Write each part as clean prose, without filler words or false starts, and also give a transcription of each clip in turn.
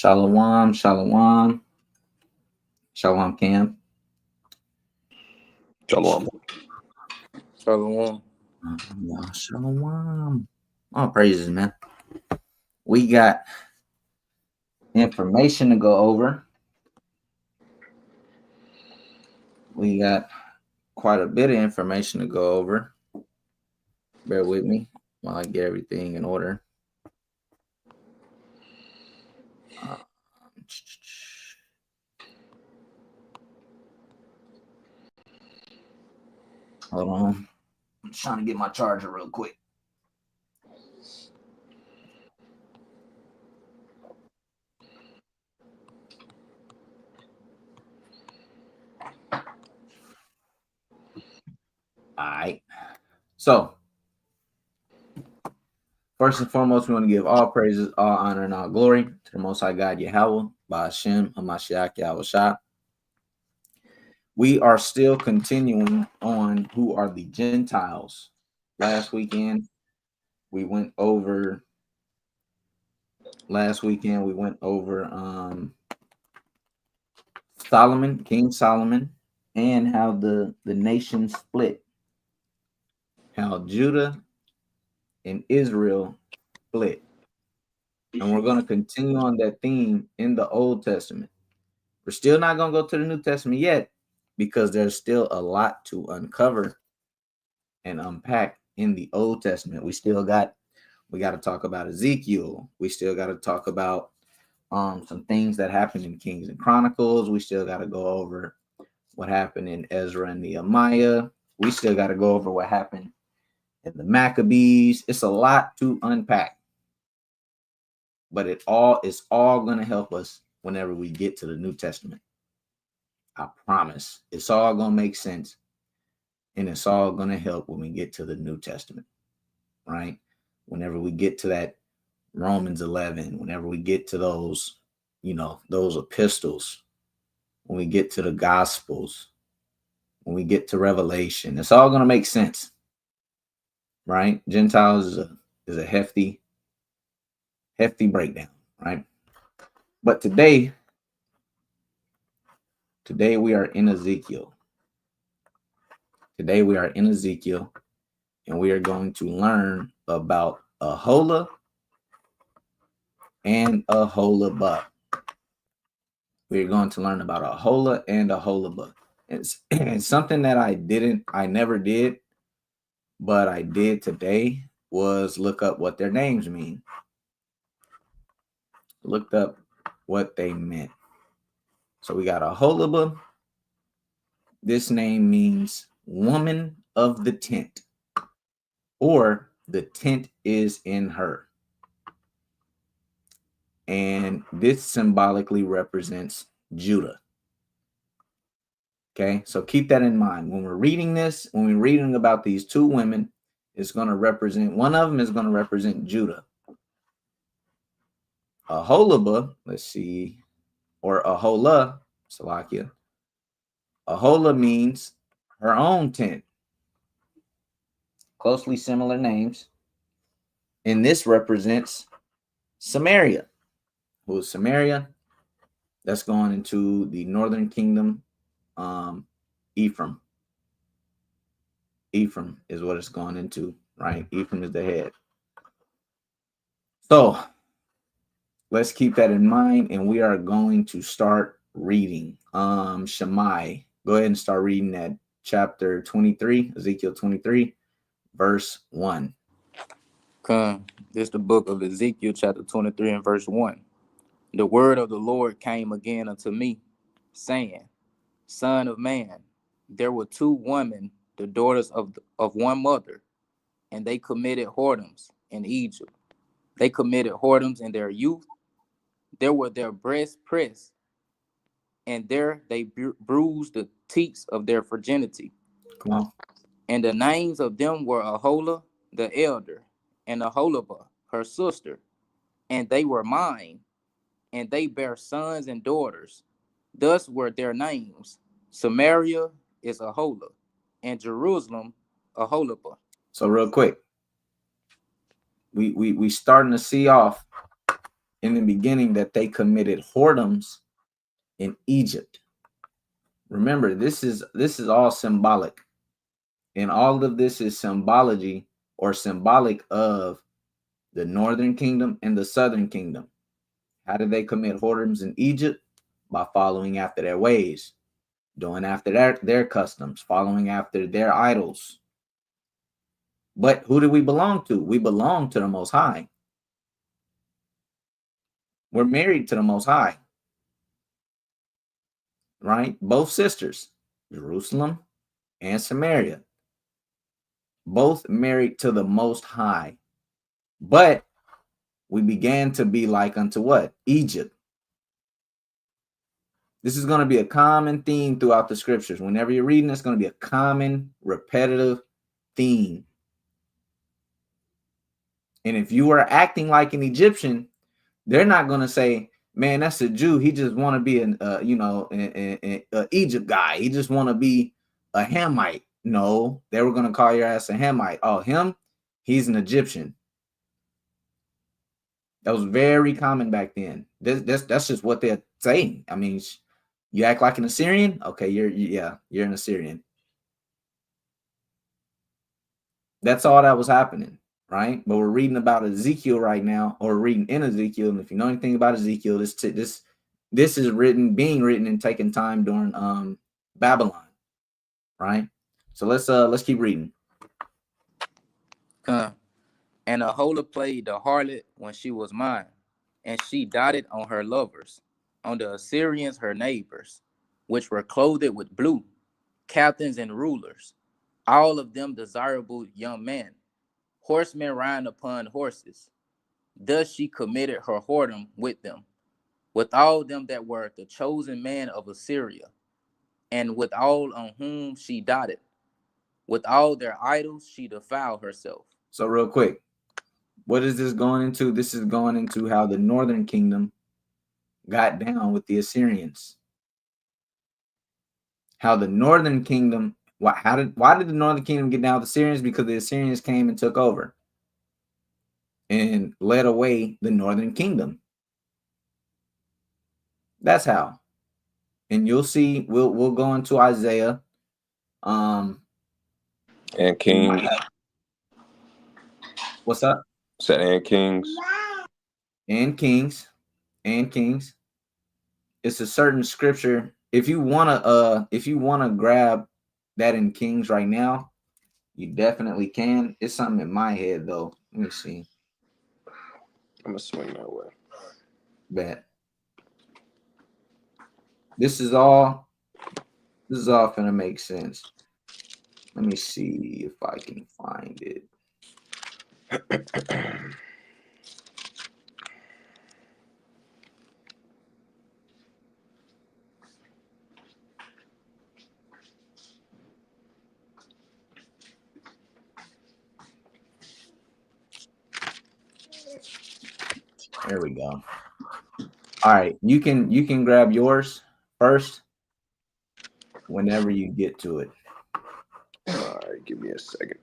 Shalom, shalom, shalom, Cam. Shalom. Shalom. Shalom. All praises, man. We got information to go over. We got quite a bit of information to go over. Bear with me while I get everything in order. Hold on. I'm trying to get my charger real quick. All right. So, first and foremost, we want to give all praises, all honor, and all glory to the Most High God, Yahweh, by Hashem, Hamashiach, Yahushua. We are still continuing on who are the Gentiles. Last weekend, we went over Solomon, King Solomon, and how the nation split. How Judah and Israel split. And we're going to continue on that theme in the Old Testament. We're still not going to go to the New Testament yet because there's still a lot to uncover and unpack in the Old Testament. We got to talk about Ezekiel. We still got to talk about some things that happened in Kings and Chronicles. We still got to go over what happened in Ezra and Nehemiah. We still got to go over what happened in the Maccabees. It's a lot to unpack, but it's all going to help us whenever we get to the New Testament. I promise. It's all going to make sense, and it's all going to help when we get to the New Testament, right? Whenever we get to that Romans 11, whenever we get to those, those epistles, when we get to the Gospels, when we get to Revelation, it's all going to make sense, right? Gentiles is a hefty breakdown, right? But today we are in Ezekiel. Today we are in Ezekiel, and we are going to learn about Aholah and Aholibah. We're going to learn about Aholah and Aholibah. It's something that I never did, but I did today was look up what their names mean. Looked up what they meant. So we got Aholibah. This name means woman of the tent, or the tent is in her. And this symbolically represents Judah. Okay, so keep that in mind. When we're reading this, when we're reading about these two women, it's going to represent, one of them is going to represent Judah. Aholibah, let's see, or Aholah, Salakia. Aholah means her own tent. Closely similar names. And this represents Samaria. Who is Samaria? That's going into the northern kingdom, Ephraim. Ephraim is what it's going into, right? Ephraim is the head. So let's keep that in mind, and we are going to start reading. Shammai, go ahead and start reading that chapter 23, Ezekiel 23, verse 1. This is the book of Ezekiel, chapter 23 and verse 1. The word of the Lord came again unto me, saying, Son of man, there were two women, the daughters of one mother, and they committed whoredoms in Egypt. They committed whoredoms in their youth. There were their breasts pressed, and there they bruised the teats of their virginity. Come on. And the names of them were Aholah the elder, and Aholibah her sister, and they were mine, and they bare sons and daughters. Thus were their names. Samaria is Aholah, and Jerusalem Aholibah. So real quick, we starting to see off in the beginning that they committed whoredoms in Egypt. Remember, this is all symbolic. And all of this is symbology or symbolic of the northern kingdom and the southern kingdom. How did they commit whoredoms in Egypt? By following after their ways, doing after their customs, following after their idols. But who do we belong to? We belong to the Most High. We're married to the Most High, right? Both sisters, Jerusalem and Samaria, both married to the Most High. But we began to be like unto what? Egypt. This is going to be a common theme throughout the scriptures. Whenever you're reading, it's going to be a common, repetitive theme. And if you are acting like an Egyptian, they're not going to say, man, that's a Jew. He just want to be an Egypt guy. He just want to be a Hamite. No, they were going to call your ass a Hamite. Oh, him? He's an Egyptian. That was very common back then. That's just what they're saying. I mean, you act like an Assyrian? Okay, you're an Assyrian. That's all that was happening, right? But we're reading about Ezekiel right now, or reading in Ezekiel. And if you know anything about Ezekiel, this is being written and taking time during Babylon, right? So let's keep reading. And Aholah played the harlot when she was mine, and she dotted on her lovers, on the Assyrians her neighbors, which were clothed with blue, captains and rulers, all of them desirable young men, horsemen riding upon horses. Thus she committed her whoredom with them, with all them that were the chosen man of Assyria, and with all on whom she dotted. With all their idols she defiled herself. So real quick, what is this going into? This is going into how the northern kingdom got down with the Assyrians. How the northern kingdom, why did the northern kingdom get down with the Assyrians? Because the Assyrians came and took over and led away the northern kingdom. That's how. And you'll see, we'll go into Isaiah. And Kings. What's up? Said and Kings. And Kings. And Kings. It's a certain scripture. If you wanna grab that in Kings right now, you definitely can. It's something in my head though. Let me see. I'm gonna swing that way. Bet. This is all gonna make sense. Let me see if I can find it. There we go. All right, you can grab yours first whenever you get to it. All right, give me a second.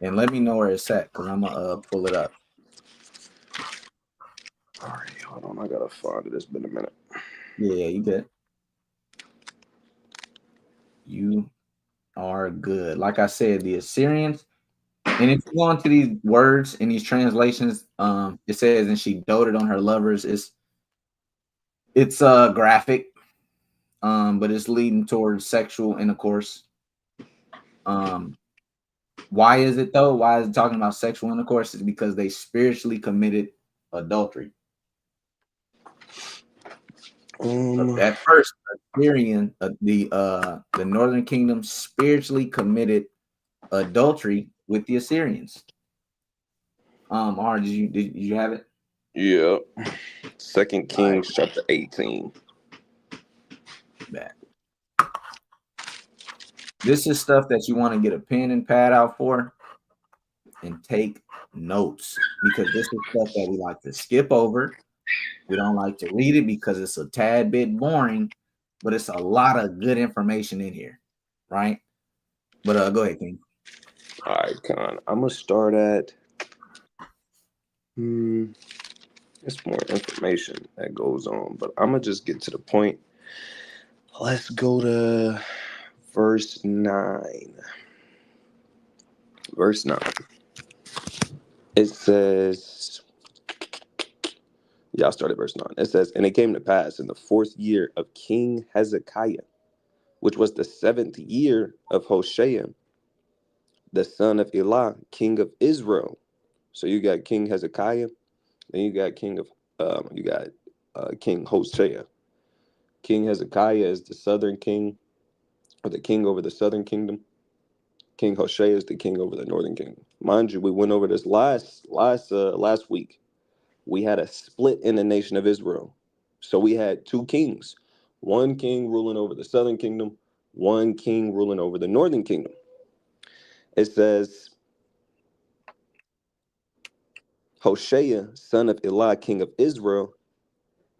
And let me know where it's at, because I'm gonna pull it up. All right, hold on. I gotta find it. It's been a minute. Yeah, you good. You are good. Like I said, the Assyrians, and if you go into these words in these translations, it says, and she doted on her lovers. It's graphic, but it's leading towards sexual intercourse. Why is it though? Why is it talking about sexual intercourse? Is because they spiritually committed adultery. At first, Assyrian, the northern kingdom spiritually committed adultery with the Assyrians. Did you have it? Yeah. 2 Kings chapter 18. Bad. This is stuff that you want to get a pen and pad out for and take notes, because this is stuff that we like to skip over. We don't like to read it because it's a tad bit boring, but it's a lot of good information in here, right? But go ahead, King. All right, Con. I'm gonna start at It's more information that goes on, but I'm gonna just get to the point. Let's go to verse 9. Verse 9. It says, y'all started verse 9. It says, and it came to pass in the 4th year of King Hezekiah, which was the 7th year of Hoshea, the son of Elah, king of Israel. So you got King Hezekiah, then you got King Hoshea. King Hezekiah is the southern king, or the king over the southern kingdom. King Hoshea is the king over the northern kingdom. Mind you, we went over this last week. We had a split in the nation of Israel. So we had 2 kings, one king ruling over the southern kingdom, one king ruling over the northern kingdom. It says, Hoshea, son of Elah, king of Israel,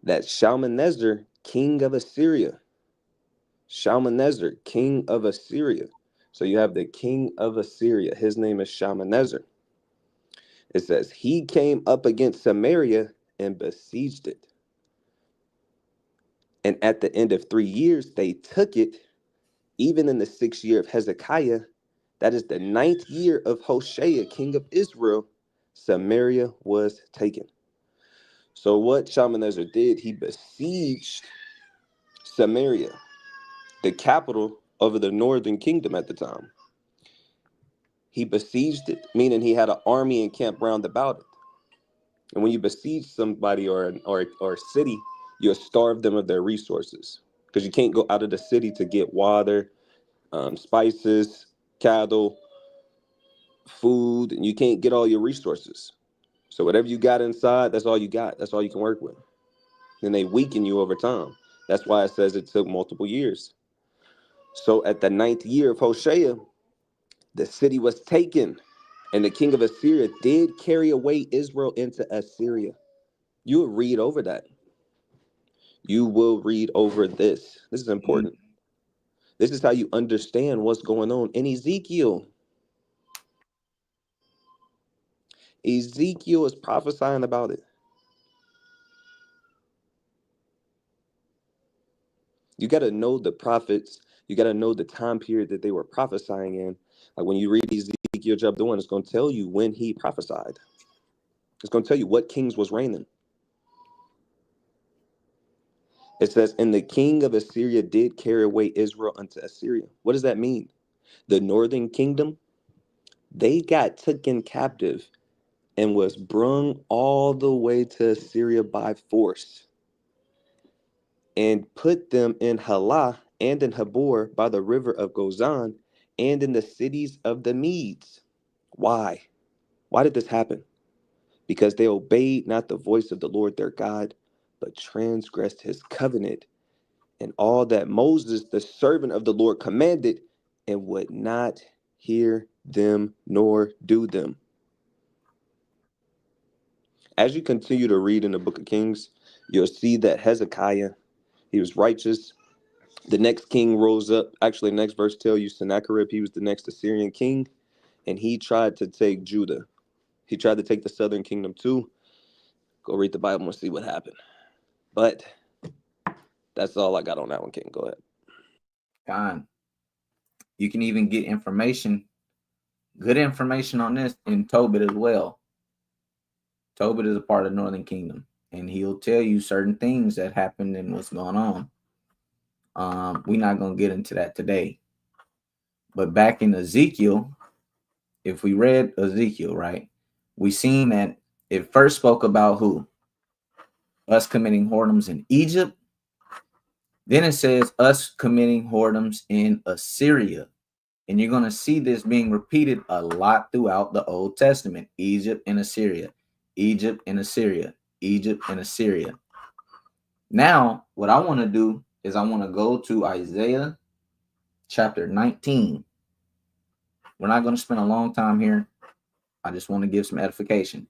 that Shalmaneser, king of Assyria. Shalmaneser, king of Assyria. So you have the king of Assyria. His name is Shalmaneser. It says, he came up against Samaria and besieged it. And at the end of 3 years, they took it. Even in the 6th year of Hezekiah, that is the 9th year of Hoshea, king of Israel, Samaria was taken. So what Shalmaneser did, he besieged Samaria, the capital of the northern kingdom at the time. He besieged it, meaning he had an army encamped round about it. And when you besiege somebody or a city, you starve them of their resources, because you can't go out of the city to get water, spices, cattle, food, and you can't get all your resources. So whatever you got inside, that's all you got. That's all you can work with. Then they weaken you over time. That's why it says it took multiple years. So at the 9th year of Hoshea, the city was taken, and the king of Assyria did carry away Israel into Assyria. You will read over that. You will read over this. This is important. This is how you understand what's going on in Ezekiel. Ezekiel is prophesying about it. You got to know the prophets. You got to know the time period that they were prophesying in. Like when you read Ezekiel chapter 1, it's going to tell you when he prophesied. It's going to tell you what kings was reigning. It says, and the king of Assyria did carry away Israel unto Assyria. What does that mean? The northern kingdom, they got taken captive and was brung all the way to Assyria by force, and put them in Halah and in Habor by the river of Gozan, and in the cities of the Medes. Why? Why did this happen? Because they obeyed not the voice of the Lord their God, but transgressed his covenant, and all that Moses, the servant of the Lord, commanded, and would not hear them nor do them. As you continue to read in the book of Kings, you'll see that Hezekiah, he was righteous. The next king rose up. Actually, the next verse tells you Sennacherib, he was the next Assyrian king, and he tried to take Judah. He tried to take the southern kingdom too. Go read the Bible and see what happened. But that's all I got on that one, King. Go ahead. God, you can even get information, good information on this in Tobit as well. Tobit is a part of the Northern Kingdom, and he'll tell you certain things that happened and what's going on. We're not going to get into that today. But back in Ezekiel, if we read Ezekiel, right, we seen that it first spoke about who? Us committing whoredoms in Egypt. Then it says us committing whoredoms in Assyria. And you're going to see this being repeated a lot throughout the Old Testament. Egypt and Assyria, Egypt and Assyria, Egypt and Assyria. Now, what I want to do is I want to go to Isaiah chapter 19. We're not going to spend a long time here. I just want to give some edification.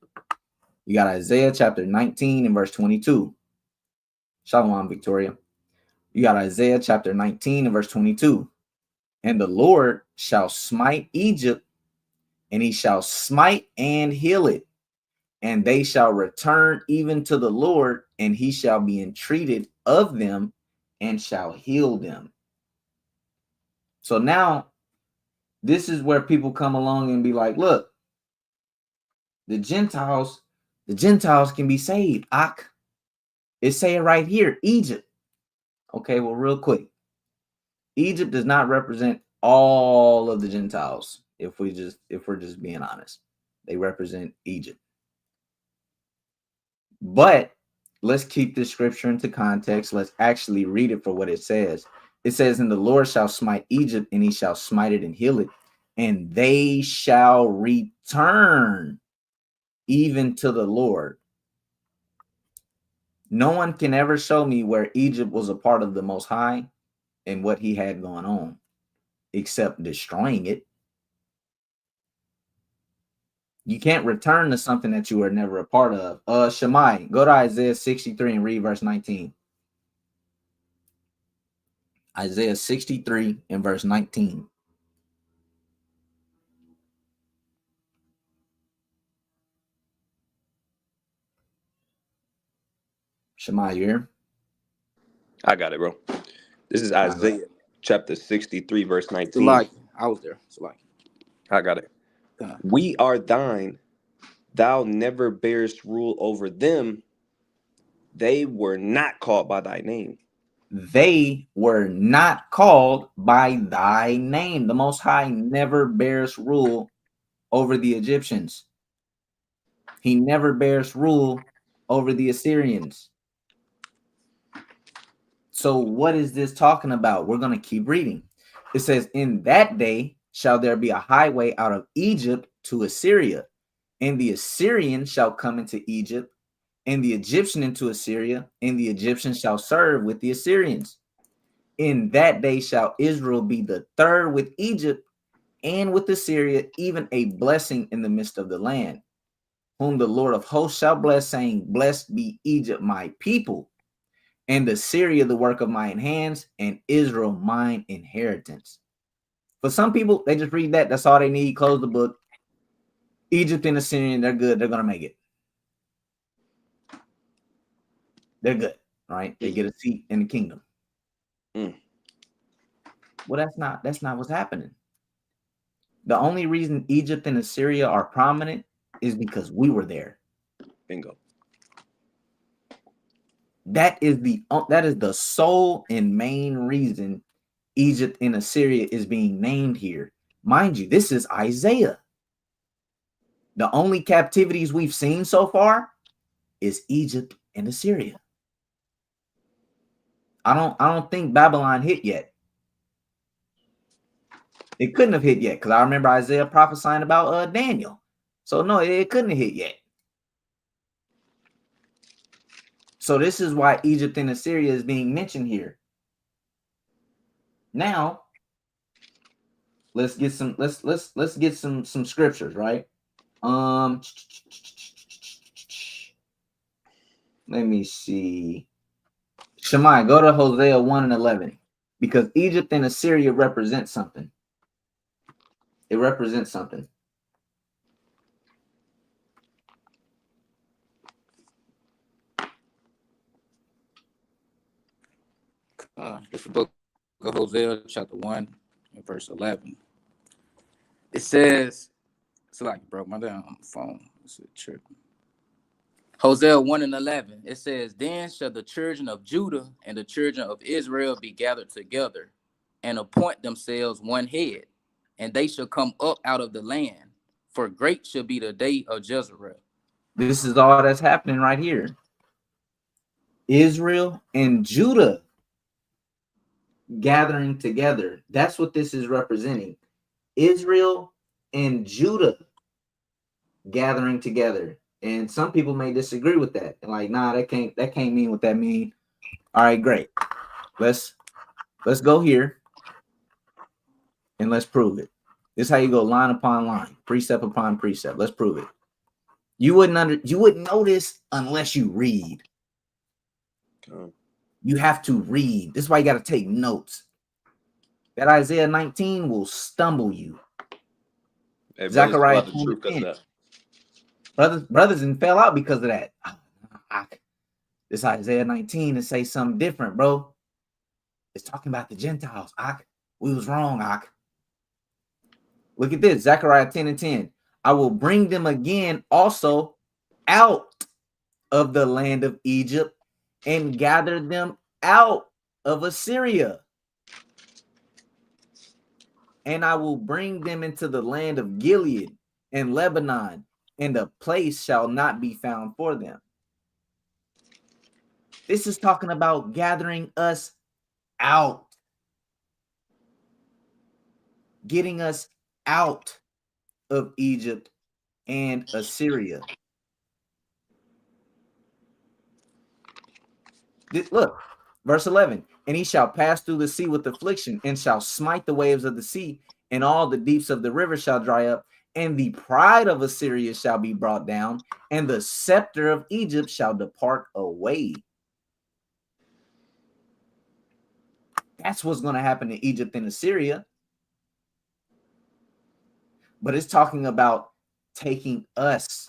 You got Isaiah chapter 19 and verse 22. Shalom, Victoria. You got Isaiah chapter 19 and verse 22. And the Lord shall smite Egypt, and he shall smite and heal it, and they shall return even to the Lord, and he shall be entreated of them and shall heal them. So now this is where people come along and be like, look, the Gentiles can be saved. It say it right here, Egypt. Okay, well, real quick. Egypt does not represent all of the Gentiles. If we're just being honest, they represent Egypt. But let's keep this scripture into context. Let's actually read it for what it says. It says, and the Lord shall smite Egypt, and he shall smite it and heal it, and they shall return even to the Lord. No one can ever show me where Egypt was a part of the Most High and what he had going on, except destroying it. You can't return to something that you were never a part of. Shammai, go to Isaiah 63 and read verse 19. Isaiah 63 and verse 19. Shammai, you here? I got it, bro. This is Isaiah chapter 63, verse 19. Like I was there. It's like I got it. We are thine. Thou never bearest rule over them. They were not called by thy name. They were not called by thy name. The Most High never bears rule over the Egyptians. He never bears rule over the Assyrians. So what is this talking about? We're going to keep reading. It says, in that day shall there be a highway out of Egypt to Assyria, and the Assyrian shall come into Egypt, and the Egyptian into Assyria, and the Egyptians shall serve with the Assyrians. In that day shall Israel be the third with Egypt and with Assyria, even a blessing in the midst of the land, whom the Lord of hosts shall bless, saying, blessed be Egypt, my people, and Assyria, the work of mine hands, and Israel, mine inheritance. For some people, they just read that. That's all they need. Close the book. Egypt and Assyrian, they're good. They're going to make it. They're good. All right. They get a seat in the kingdom. Well, that's not what's happening. The only reason Egypt and Assyria are prominent is because we were there. Bingo. That is the sole and main reason Egypt and Assyria is being named here. Mind you, this is Isaiah. The only captivities we've seen so far is Egypt and Assyria. I don't think Babylon hit yet. It couldn't have hit yet because I remember Isaiah prophesying about Daniel. So no, it couldn't have hit yet. So this is why Egypt and Assyria is being mentioned here. Now, let's get some scriptures, right? Let me see. Shammai, go to Hosea 1 and 11, because Egypt and Assyria represent something. It represents something. It's the book of Hosea, chapter 1, and verse 11. It says, it's like it broke my down on the phone. It's a trip. Hosea 1 and 11. It says, then shall the children of Judah and the children of Israel be gathered together and appoint themselves one head, and they shall come up out of the land, for great shall be the day of Jezreel. This is all that's happening right here. Israel and Judah gathering together. That's what this is representing. Israel and Judah gathering together. And some people may disagree with that. And like, nah, that can't mean what that means. All right, great. Let's go here and let's prove it. This is how you go line upon line, precept upon precept. Let's prove it. You wouldn't know this unless you read. You have to read. This is why you got to take notes. That Isaiah 19 will stumble you. Hey, Zechariah 20. Brothers and fell out because of that. This Isaiah 19 to say something different, bro. It's talking about the Gentiles. We was wrong, Look at this, Zechariah 10 and 10. I will bring them again also out of the land of Egypt and gather them out of Assyria. And I will bring them into the land of Gilead and Lebanon, and a place shall not be found for them. This is talking about gathering us out, getting us out of Egypt and Assyria. Look, verse 11, and he shall pass through the sea with affliction, and shall smite the waves of the sea, and all the deeps of the river shall dry up, and the pride of Assyria shall be brought down, and the scepter of Egypt shall depart away. That's what's going to happen to Egypt and Assyria. But it's talking about taking us,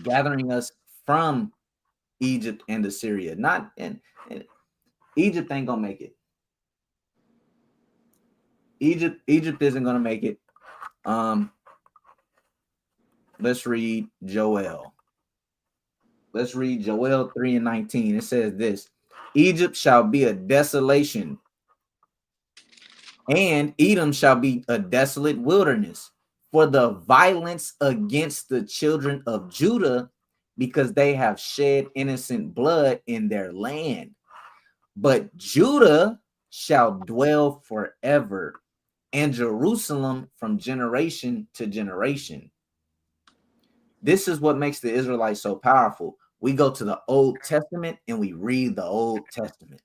gathering us from Egypt and Assyria. Not in Egypt ain't gonna make it. Egypt isn't gonna make it. Let's read Joel. Let's read Joel 3 and 19. It says this: Egypt shall be a desolation, and Edom shall be a desolate wilderness for the violence against the children of Judah, because they have shed innocent blood in their land. But Judah shall dwell forever, and Jerusalem from generation to generation. This is what makes the Israelites so powerful. We go to the Old Testament and we read the Old Testament.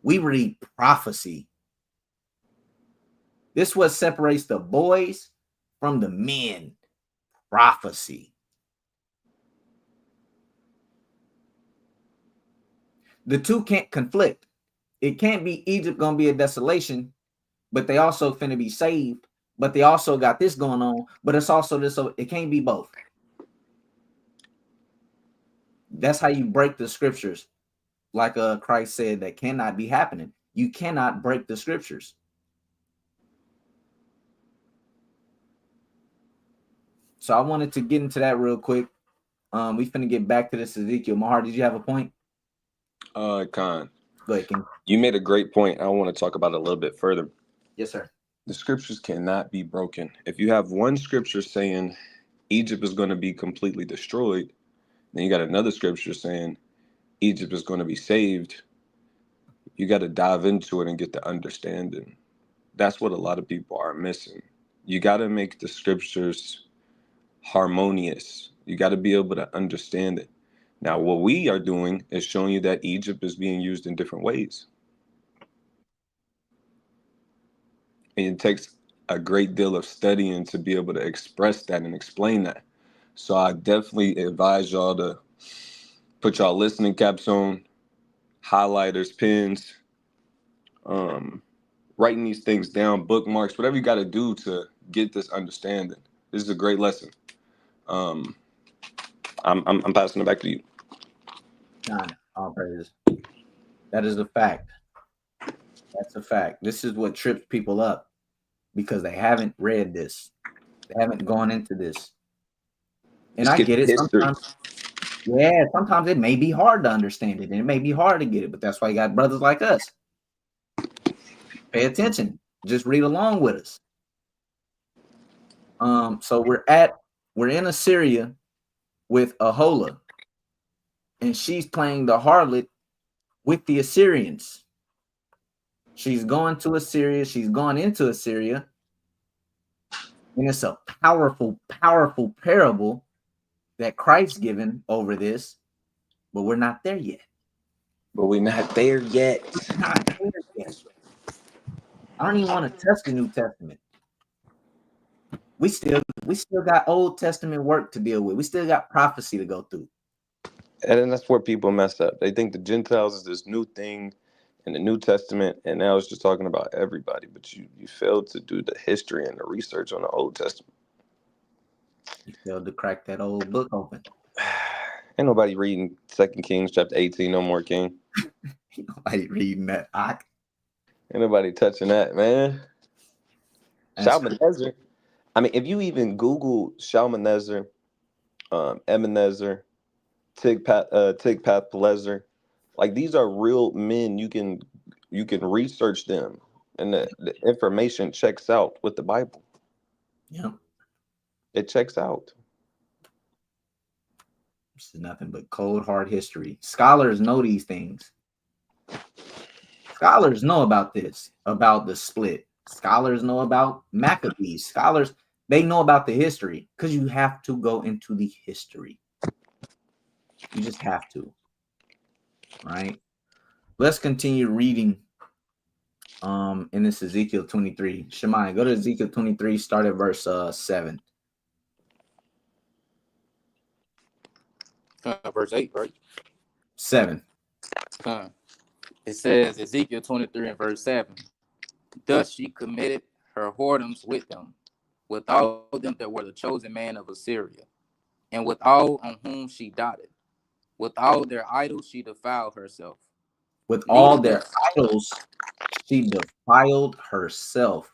We read prophecy. This is what separates the boys from the men. Prophecy. The two can't conflict. It can't be Egypt gonna be a desolation, but they also finna be saved. But they also got this going on. But it's also this. So it can't be both. That's how you break the scriptures. Like Christ said, that cannot be happening. You cannot break the scriptures. So I wanted to get into that real quick. We finna get back to this Ezekiel. Mahar, did you have a point? Khan. Go ahead, King. You made a great point. I want to talk about it a little bit further. Yes, sir. The scriptures cannot be broken. If you have one scripture saying Egypt is going to be completely destroyed, then you got another scripture saying Egypt is going to be saved. You got to dive into it and get the understanding. That's what a lot of people are missing. You got to make the scriptures harmonious. You got to be able to understand it. Now, what we are doing is showing you that Egypt is being used in different ways. And it takes a great deal of studying to be able to express that and explain that. So I definitely advise y'all to put y'all listening caps on, highlighters, pens, writing these things down, bookmarks, whatever you got to do to get this understanding. This is a great lesson. I'm passing it back to you. John, all praises. That is a fact. That's a fact. This is what trips people up because they haven't read this. They haven't gone into this. And Just I get it. history. Sometimes it may be hard to understand it and it may be hard to get it, but that's why you got brothers like us. Pay attention. Just read along with us. So we're in Assyria with Ahola, and she's playing the harlot with the Assyrians. She's going to Assyria. She's gone into Assyria. And it's a powerful, powerful parable that Christ's given over this, but we're not there yet. But we're not there yet. Not there yet. I don't even want to touch the New Testament. We still got Old Testament work to deal with. We still got prophecy to go through. And then that's where people mess up. They think the Gentiles is this new thing in the New Testament, and now it's just talking about everybody. But you failed to do the history and the research on the Old Testament. You failed to crack that old book open. Ain't nobody reading 2 Kings chapter 18 no more, King. Ain't nobody reading that. Ain't nobody touching that, man. That's Shalmaneser. I mean, if you even Google Shalmaneser, Ebenezer, Tiglath-Pileser, like these are real men. You can research them, and the information checks out with the Bible. Yep. It checks out. This is nothing but cold hard history. Scholars know these things. Scholars know about this, about the split. Scholars know about Maccabees. Scholars, they know about the history because you have to go into the history. You just have to, right? Let's continue reading in this Ezekiel 23. Shemai, go to Ezekiel 23, start at verse 7. Verse 8, right? 7. It says, Ezekiel 23 and verse 7. Thus she committed her whoredoms with them, with all them that were the chosen man of Assyria, and with all on whom she dotted. With all their idols she defiled herself. With all their idols, she defiled herself.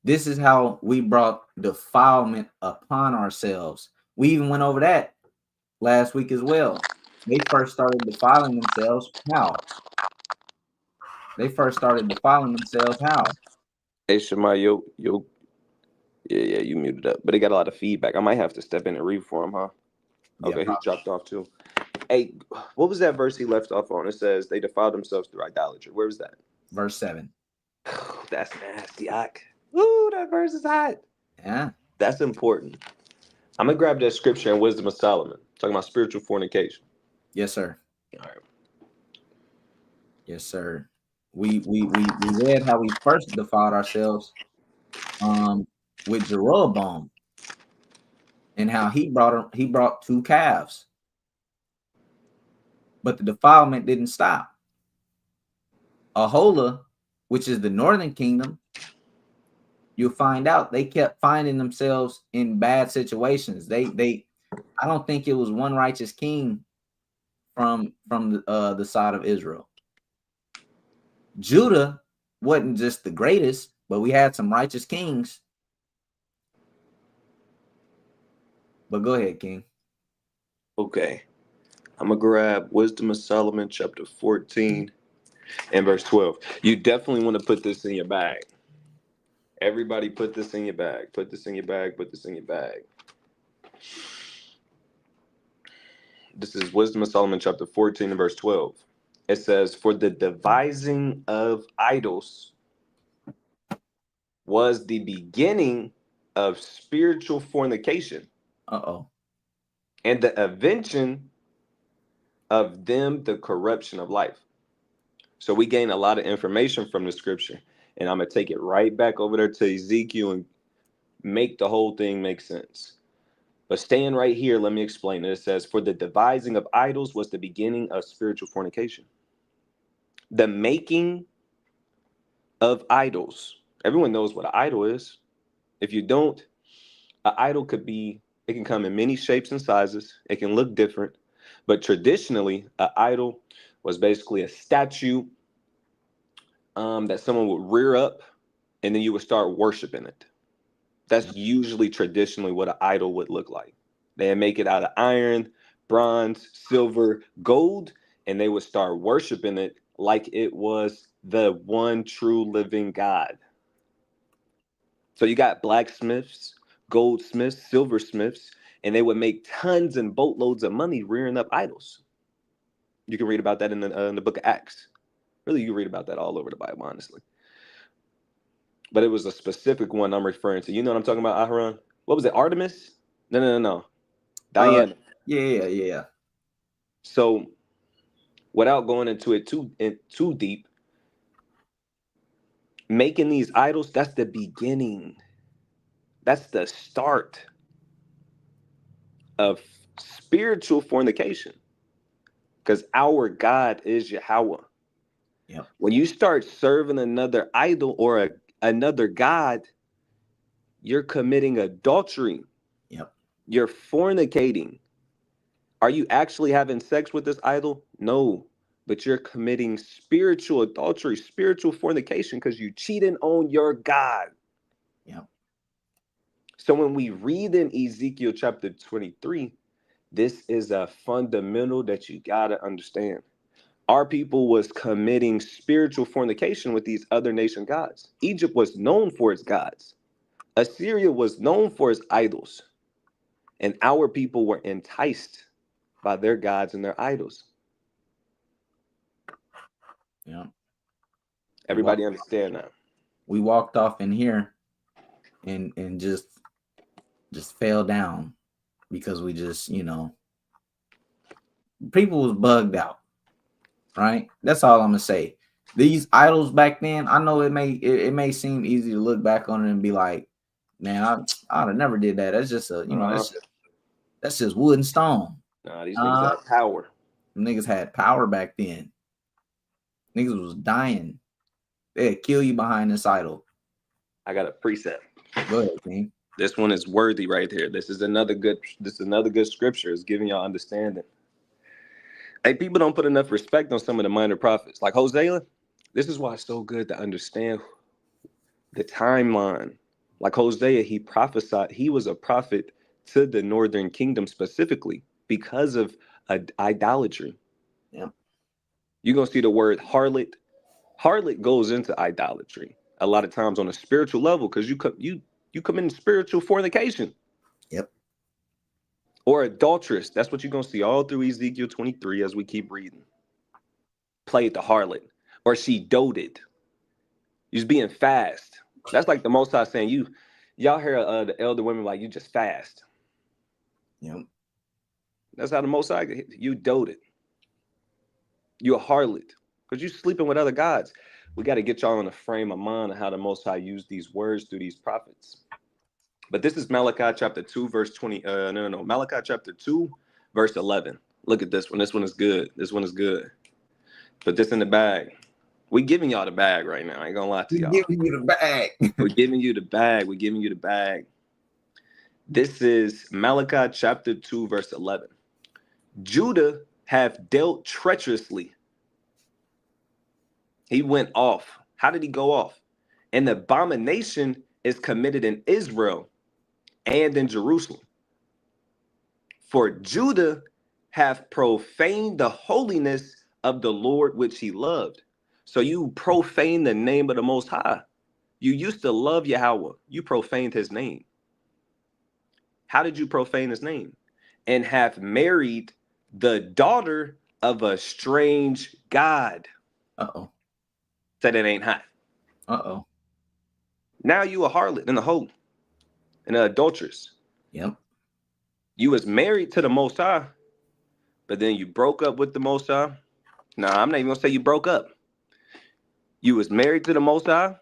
This is how we brought defilement upon ourselves. We even went over that last week as well. They first started defiling themselves. How? They first started defiling themselves. How? Hey, Shema, yeah, you muted up, but it got a lot of feedback. I might have to step in and read for him, huh? Yeah, Okay, he probably. dropped off too. Hey, what was that verse he left off on? It says they defiled themselves through idolatry. Where was that? Verse 7. That's nasty, Ike. Ooh, that verse is hot. Yeah. That's important. I'm gonna grab that scripture in Wisdom of Solomon, talking about spiritual fornication. Yes, sir. All right. Yes, sir. We read how we first defiled ourselves with Jeroboam and how he brought 2 calves. But the defilement didn't stop. Aholah, which is the northern kingdom, you'll find out they kept finding themselves in bad situations. I don't think it was one righteous king from the side of Israel. Judah wasn't just the greatest, but we had some righteous kings. But go ahead, King. Okay. I'm gonna grab Wisdom of Solomon, chapter 14 and verse 12. You definitely want to put this in your bag. Everybody put this in your bag. Put this in your bag. Put this in your bag. This is Wisdom of Solomon, chapter 14 and verse 12. It says, "For the devising of idols was the beginning of spiritual fornication, Uh-oh. and the invention of them the corruption of life." So we gain a lot of information from the scripture, and I'm gonna take it right back over there to Ezekiel and make the whole thing make sense. But staying right here, let me explain it. It says, "For the devising of idols was the beginning of spiritual fornication." The making of idols. Everyone knows what an idol is. If you don't, an idol it can come in many shapes and sizes. It can look different. But traditionally, an idol was basically a statue that someone would rear up, and then you would start worshiping it. That's usually traditionally what an idol would look like. They make it out of iron, bronze, silver, gold, and they would start worshiping it like it was the one true living God. So you got blacksmiths, goldsmiths, silversmiths, and they would make tons and boatloads of money rearing up idols. You can read about that in the book of Acts. Really, you read about that all over the Bible, honestly. But it was a specific one I'm referring to. You know what I'm talking about, Aharon? What was it, Artemis? No. Diana. Yeah. So without going into it too deep, making these idols, that's the beginning. That's the start of spiritual fornication. Because our God is Yahweh. Yep. When you start serving another idol or another God, You're committing adultery. Yep. You're fornicating. Are you actually having sex with this idol? No. But you're committing spiritual adultery, spiritual fornication, because you cheating on your God. Yep. So when we read in Ezekiel chapter 23, this is a fundamental that you gotta understand. Our people was committing spiritual fornication with these other nation gods. Egypt was known for its gods. Assyria was known for its idols. And our people were enticed by their gods and their idols. Yep. Everybody understand that? We walked off in here and just fell down because we just, people was bugged out. Right? That's all I'm gonna say. These idols back then, I know it may seem easy to look back on it and be like, man, I'd have never did that. That's just that's just wood and stone. Nah, these niggas have power. Niggas had power back then. Niggas was dying. They'd kill you behind this idol. I got a precept. Go ahead, King. This one is worthy right here. This is another good scripture. It's giving y'all understanding. Hey, people don't put enough respect on some of the minor prophets. Like Hosea, this is why it's so good to understand the timeline. Like Hosea, he prophesied, he was a prophet to the northern kingdom specifically because of idolatry. Yeah. You're going to see the word harlot. Harlot goes into idolatry a lot of times on a spiritual level because you come in spiritual fornication. Yep. Or adulteress. That's what you're going to see all through Ezekiel 23 as we keep reading. Played the harlot. Or she doted. You're just being fast. That's like the Most High saying, y'all hear the elder women like, you just fast. Yep. That's how the Most High, you doted. You a harlot. Because you sleeping with other gods. We got to get y'all in a frame of mind of how the Most High used these words through these prophets. But this is Malachi chapter 2, verse 20. Malachi chapter 2, verse 11. Look at this one. This one is good. This one is good. Put this in the bag. We giving y'all the bag right now. I ain't gonna lie to y'all. We're giving you the bag. We're giving you the bag. We're giving you the bag. This is Malachi chapter 2, verse 11. Judah have dealt treacherously. He went off. How did he go off? An abomination is committed in Israel and in Jerusalem. For Judah have profaned the holiness of the Lord which he loved. So you profane the name of the Most High. You used to love Yahweh. You profaned his name. How did you profane his name? And have married the daughter of a strange god. Uh-oh. Said it ain't hot. Uh-oh. Now you a harlot and a hoe and an adulteress. Yep. You was married to the Most High, but then you broke up with the Most High. Nah, I'm not even gonna say you broke up. You was married to the Most High,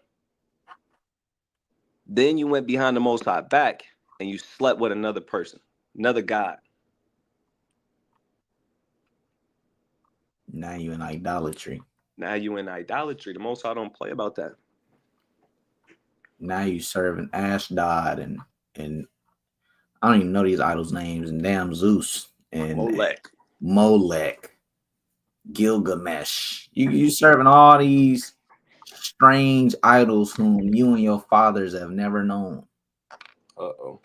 then you went behind the Most High back and you slept with another person, another god. Now you in idolatry. Now you in idolatry. The Most High don't play about that. Now you serving Ashdod and I don't even know these idols' names, and damn Zeus and Molech, Gilgamesh. You serving all these strange idols whom you and your fathers have never known. Uh-oh.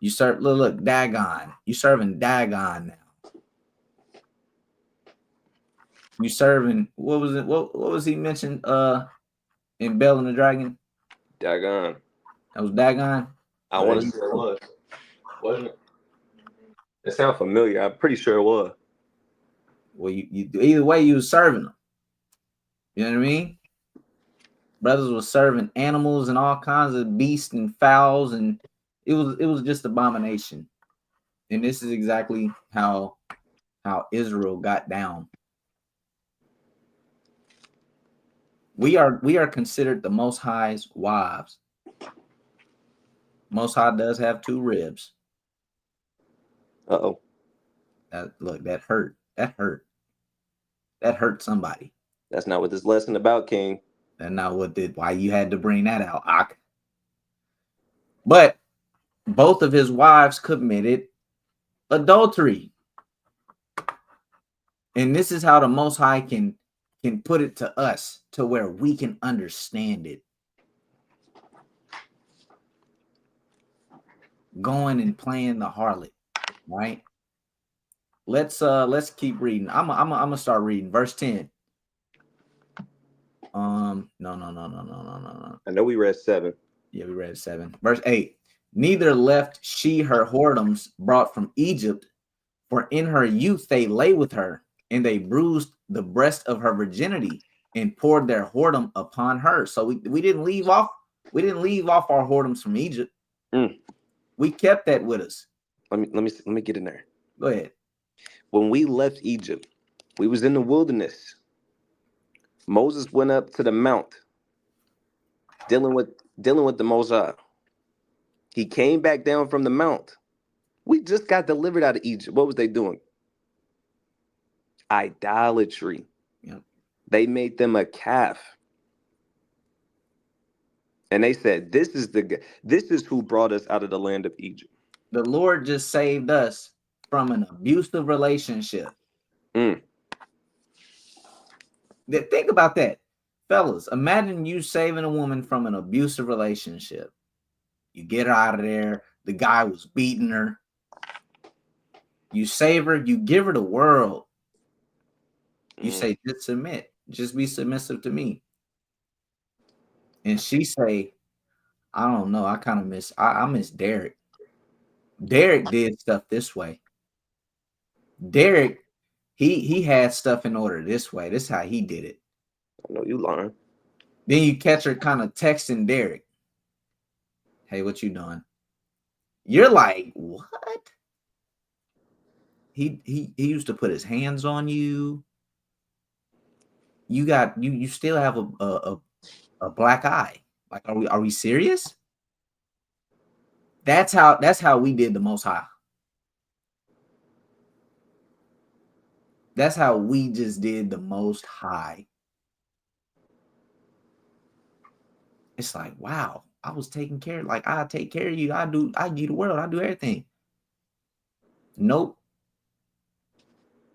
You serve look Dagon. You serving Dagon now. You serving what was it? What was he mentioned in Bell and the Dragon? Dagon. That was Dagon. I want to say it was. Wasn't it? It sounds familiar. I'm pretty sure it was. Well, you either way you was serving them. You know what I mean? Brothers was serving animals and all kinds of beasts and fowls, and it was just abomination. And this is exactly how Israel got down. We are considered the Most High's wives. Most High does have 2 ribs. Uh-oh. That hurt. That hurt somebody. That's not what this lesson about, King. And now why you had to bring that out, Ak? But both of his wives committed adultery. And this is how the Most High can put it to us to where we can understand it. Going and playing the harlot, right? Let's keep reading. I'm gonna start reading verse 10. No. I know we read 7. Yeah, we read 7. Verse 8. Neither left she her whoredoms brought from Egypt, for in her youth they lay with her, and they bruised the breast of her virginity and poured their whoredom upon her. So we didn't leave off. We didn't leave off our whoredoms from Egypt. We kept that with us. Let me get in there. Go ahead. When we left Egypt, we was in the wilderness. Moses went up to the mount, dealing with the Mosai. He came back down from the mount. We just got delivered out of Egypt. What was they doing? Idolatry. Yep. They made them a calf. And they said, this is who brought us out of the land of Egypt. The Lord just saved us from an abusive relationship. Think about that. Fellas, imagine you saving a woman from an abusive relationship. You get her out of there. The guy was beating her. You save her. You give her the world. You say, just submit. Just be submissive to me. And she say, I don't know. I miss Derek. Derek did stuff this way. Derek, he had stuff in order this way. This is how he did it. I know you lying. Then you catch her kind of texting Derek. Hey, what you doing? You're like, what? He used to put his hands on you. You still have a black eye. Like, are we serious? That's how we did the Most High. That's how we just did the Most High. It's like, wow, I was taking care. Like, I take care of you. I give you the world. I do everything. Nope.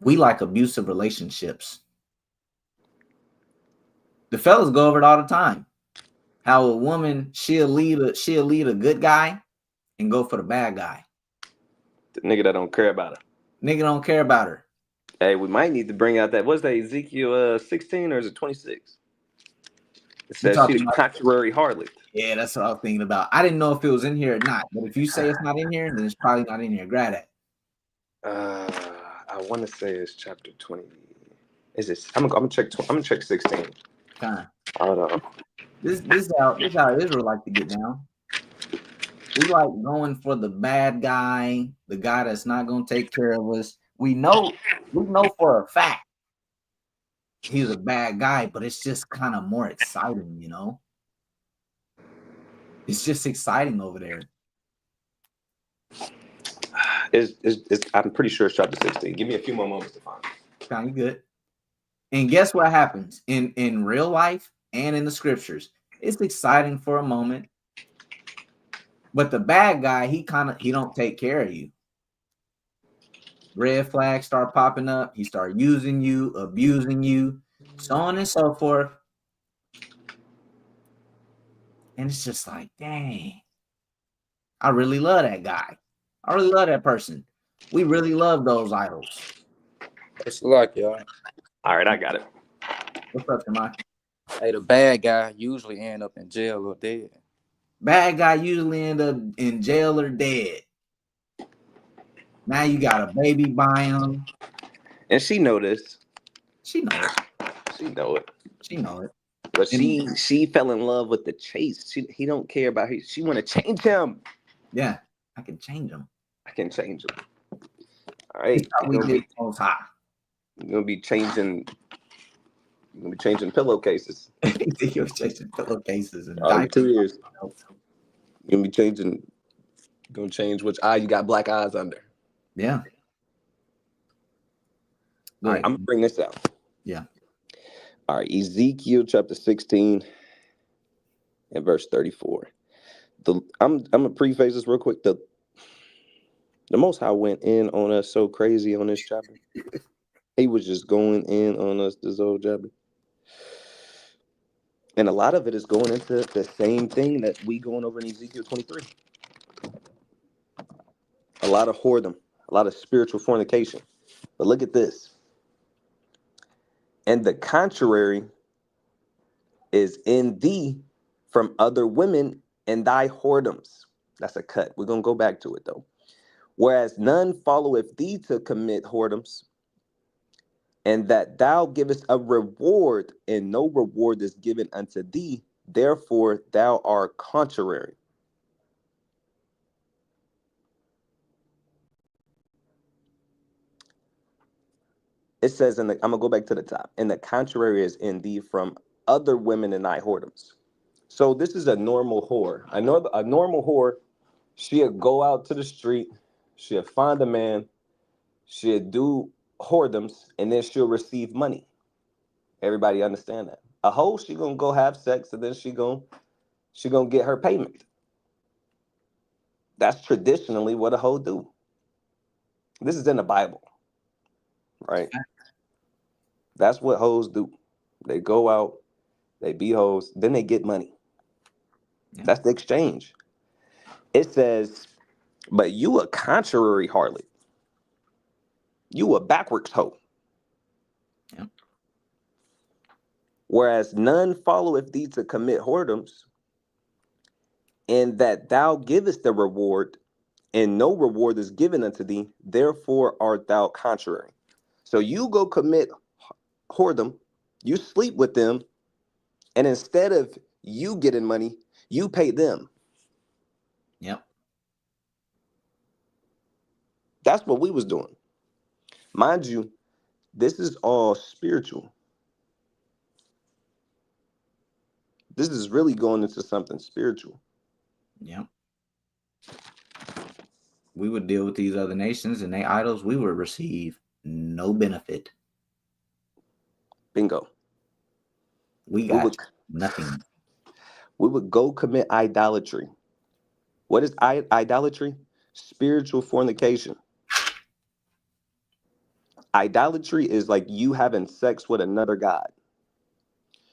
We like abusive relationships. The fellas go over it all the time. How a woman, she'll lead a good guy and go for the bad guy. The nigga that don't care about her. Nigga don't care about her. Hey, we might need to bring out that. What's that, Ezekiel 16 or is it 26? It says she's a contrary harlot. Yeah, that's what I was thinking about. I didn't know if it was in here or not. But if you say it's not in here, then it's probably not in here. Grab it. I want to say it's chapter 20. Is it? I'm gonna check. I'm gonna check 16. Kind of. I don't know. This is how Israel like to get down. We like going for the bad guy, the guy that's not gonna take care of us. We know for a fact he's a bad guy, but it's just kind of more exciting, you know. It's just exciting over there. I'm pretty sure it's chapter 16. Give me a few more moments to find it. Kind of good. And guess what happens in real life and in the scriptures? It's exciting for a moment, but the bad guy, he don't take care of you. Red flags start popping up. He start using you, abusing you, so on and so forth. And it's just like, dang, I really love that guy. I really love that person. We really love those idols. It's like, y'all. All right, I got it. What's up, Tamai? Hey, the bad guy usually end up in jail or dead. Bad guy usually end up in jail or dead. Now you got a baby by him. And she know this. She know it. She know it. She know it. But she fell in love with the chase. He don't care about her. She want to change him. Yeah, I can change him. I can change him. All right. We did Most High. You're gonna be changing. You're gonna be changing pillowcases. You're changing pillowcases and 2 years. You're gonna be changing. You're gonna change which eye you got black eyes under. Yeah. All right, I'm gonna bring this out. Yeah. All right, Ezekiel chapter 16 and verse 34. I'm gonna preface this real quick. The Most High went in on us so crazy on this chapter. He was just going in on us this whole chapter. And a lot of it is going into the same thing that we going over in Ezekiel 23. A lot of whoredom, a lot of spiritual fornication. But look at this. And the contrary is in thee from other women and thy whoredoms. That's a cut. We're going to go back to it though. Whereas none followeth thee to commit whoredoms, and that thou givest a reward, and no reward is given unto thee, therefore thou art contrary. It says I'm gonna go back to the top, and the contrary is in thee from other women and thy whoredoms. So this is a normal whore. I know a normal whore, she'll go out to the street, she'll find a man, she'll do whoredoms, and then she'll receive money. Everybody understand that? A hoe, she gonna go have sex, and then she gonna get her payment. That's traditionally what a hoe do. This is in the Bible, right? That's what hoes do. They go out, they be hoes, then they get money. Yeah. That's the exchange. It says, but you a contrary harlot. You a backwards hoe. Yeah. Whereas none followeth thee to commit whoredoms, and that thou givest the reward, and no reward is given unto thee, therefore art thou contrary. So you go commit whoredom, you sleep with them, and instead of you getting money, you pay them. Yep. That's what we was doing. Mind you, this is all spiritual. This is really going into something spiritual. Yep. We would deal with these other nations and they idols, we would receive no benefit. Bingo. We got nothing. We would go commit idolatry. What is idolatry? Spiritual fornication. Idolatry is like you having sex with another god.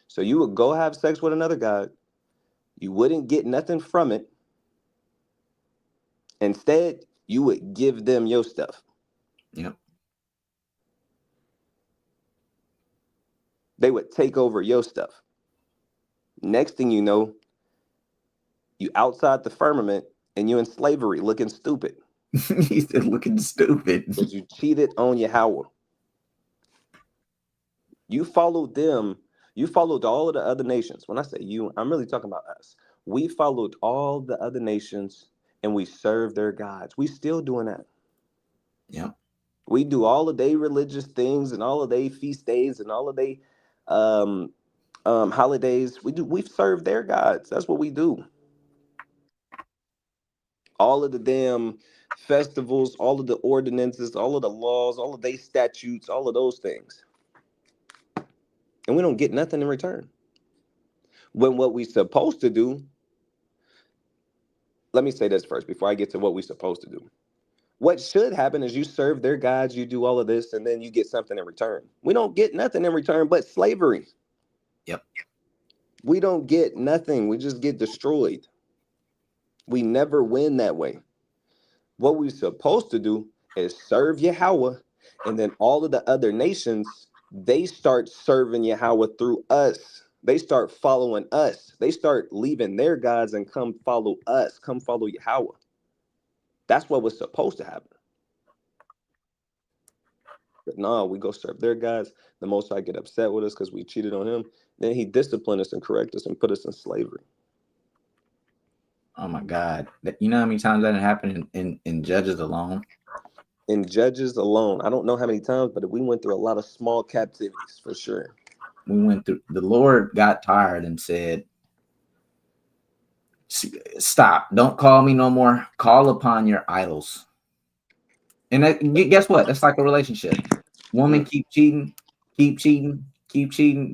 So you would go have sex with another god. You wouldn't get nothing from it. Instead, you would give them your stuff. Yep. They would take over your stuff. Next thing you know, you outside the firmament and you in slavery looking stupid. He's still looking stupid. Because you cheated on Yahweh. You followed them. You followed all of the other nations. When I say you, I'm really talking about us. We followed all the other nations and we served their gods. We still doing that. Yep. We do all of their religious things and all of their feast days and all of their holidays. We've served their gods. That's what we do. All of the damn festivals, all of the ordinances, all of the laws, all of their statutes, all of those things. And we don't get nothing in return. When what we supposed to do, let me say this first before I get to what we're supposed to do. What should happen is you serve their gods, you do all of this, and then you get something in return. We don't get nothing in return but slavery. Yep. We don't get nothing. We just get destroyed. We never win that way. What we're supposed to do is serve Yahweh, and then all of the other nations, they start serving Yahweh through us. They start following us. They start leaving their gods and come follow us, come follow Yahweh. That's what was supposed to happen. But no, we go serve their gods. The Most High get upset with us because we cheated on him. Then he disciplined us and correct us and put us in slavery. Oh my God. You know how many times that happened in Judges alone? In Judges alone, I don't know how many times, but we went through a lot of small captivities for sure. We went through, the Lord got tired and said, stop, don't call me no more. Call upon your idols. And guess what? That's like a relationship. Woman keep cheating.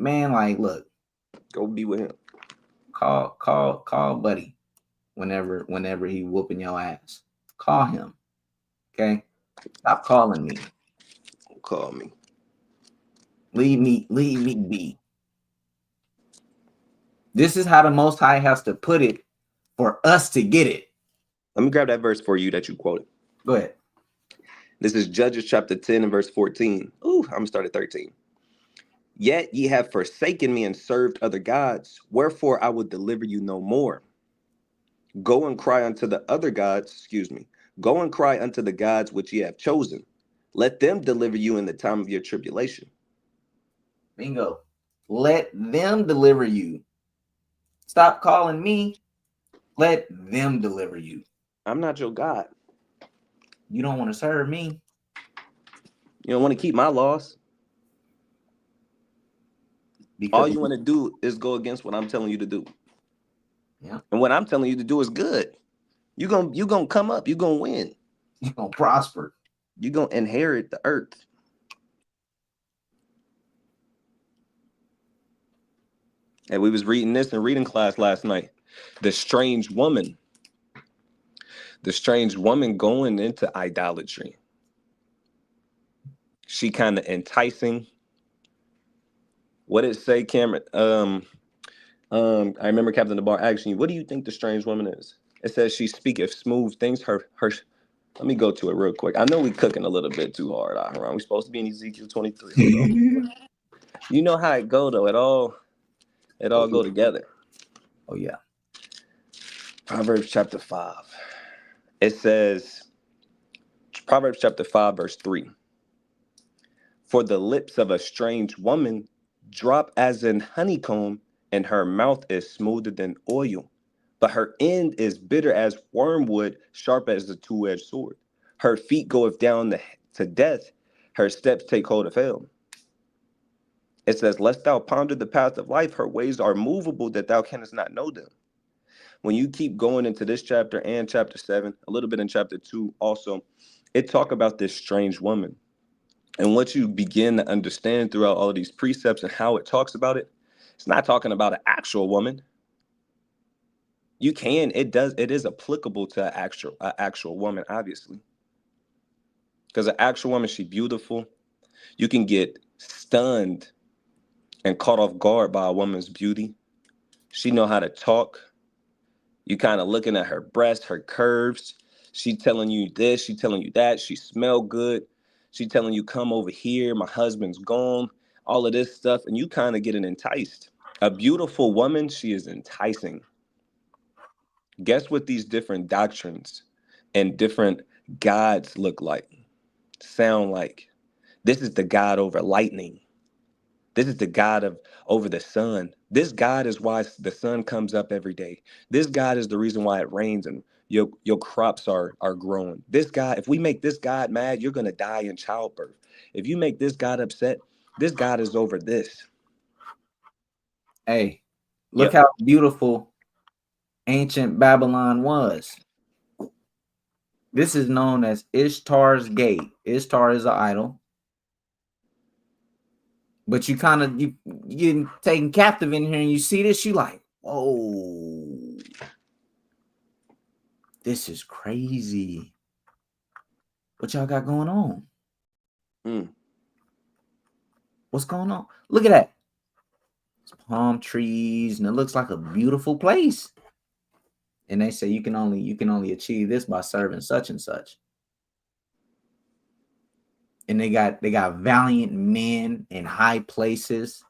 Man, like, look, Go be with him. call buddy. whenever he whooping your ass. Call him. Okay? Stop calling me. Call me. Leave me be. This is how the Most High has to put it for us to get it. Let me grab that verse for you that you quoted. Go ahead. This is Judges chapter 10 and verse 14. Ooh, I'm gonna start at 13. Yet ye have forsaken me and served other gods, wherefore I will deliver you no more. Go and cry unto the other gods, excuse me. Go and cry unto the gods which ye have chosen. Let them deliver you in the time of your tribulation. Bingo. Let them deliver you. Stop calling me. Let them deliver you. I'm not your God. You don't want to serve me. You don't want to keep my laws. Because All you want to do is go against what I'm telling you to do. yeah, And what I'm telling you to do is good. You're gonna come up, you're gonna win. you're gonna prosper. You're gonna inherit the earth. And we was reading this in reading class last night. The strange woman. The strange woman going into idolatry. She kind of enticing. What did it say, Cameron? I remember Captain DeBar asking you, what do you think the strange woman is? It says she speaketh smooth things. Her let me go to it real quick. I know we cooking a little bit too hard, Aharon. We supposed to be in Ezekiel 23. Hold on. You know how it go though. It all go together. Oh yeah. Proverbs chapter 5. It says, Proverbs chapter 5, verse 3. For the lips of a strange woman drop as in honeycomb, and her mouth is smoother than oil. But her end is bitter as wormwood, sharp as a two-edged sword. Her feet goeth down to death, her steps take hold of hell. It says, lest thou ponder the path of life, her ways are movable that thou canst not know them. When you keep going into this chapter and chapter 7, a little bit in chapter 2 also, it talk about this strange woman. And what you begin to understand throughout all of these precepts and how it talks about it, it's not talking about an actual woman. It is applicable to an actual woman, obviously. Because an actual woman, she's beautiful. You can get stunned and caught off guard by a woman's beauty. She know how to talk. You kind of looking at her breasts, her curves. She telling you this, she telling you that. She smell good. She telling you, come over here. My husband's gone. All of this stuff. And you kind of getting enticed. A beautiful woman, she is enticing. Guess what these different doctrines and different gods look like, sound like? This is the God over lightning. This is the God over the sun. This God is why the sun comes up every day. This God is the reason why it rains and your crops are growing. This God, if we make this God mad, you're gonna die in childbirth. If you make this God upset, this God is over this. Hey, look Yep. how beautiful ancient Babylon was. This is known as Ishtar's Gate. Ishtar is an idol. But you kind of you getting taken captive in here and you see this, you like, whoa, this is crazy. What y'all got going on? What's going on? Look at that. It's palm trees, and it looks like a beautiful place. And they say you can only achieve this by serving such and such. And they got valiant men in high places,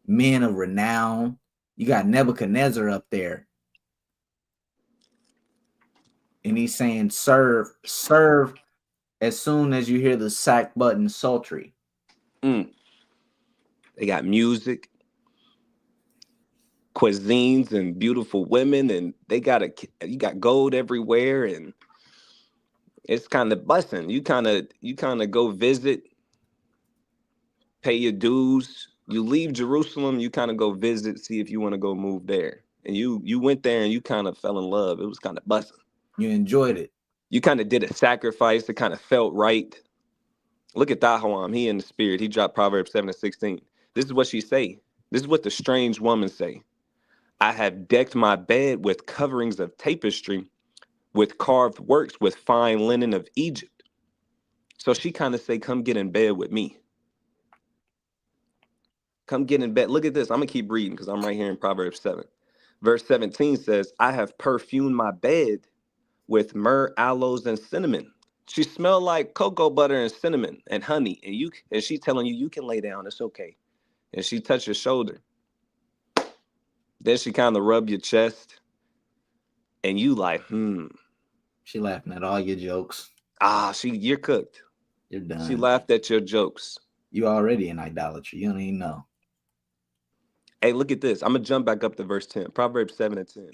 men of renown. You got Nebuchadnezzar up there. And he's saying, serve as soon as you hear the sack button sultry. They got music, cuisines, and beautiful women, and you got gold everywhere, and it's kind of busing. You kind of go visit, pay your dues. You leave Jerusalem, you kind of go visit, see if you want to go move there. And you went there and you kind of fell in love. It was kind of busing. You enjoyed it. You kind of did a sacrifice. It kind of felt right. Look at Dahawam. He in the spirit. He dropped Proverbs 7 and 16. This is what she say. This is what the strange woman say. I have decked my bed with coverings of tapestry, with carved works, with fine linen of Egypt. So she kind of say, come get in bed with me. Come get in bed. Look at this. I'm going to keep reading because I'm right here in Proverbs 7. Verse 17 says, I have perfumed my bed with myrrh, aloes, and cinnamon. She smelled like cocoa butter and cinnamon and honey. And she telling you, you can lay down. It's okay. And she touched your shoulder. Then she kind of rub your chest. And you like, She laughing at all your jokes. you're cooked. You're done. She laughed at your jokes. You already in idolatry. You don't even know. Hey, look at this. I'm going to jump back up to verse 10. Proverbs 7 and 10.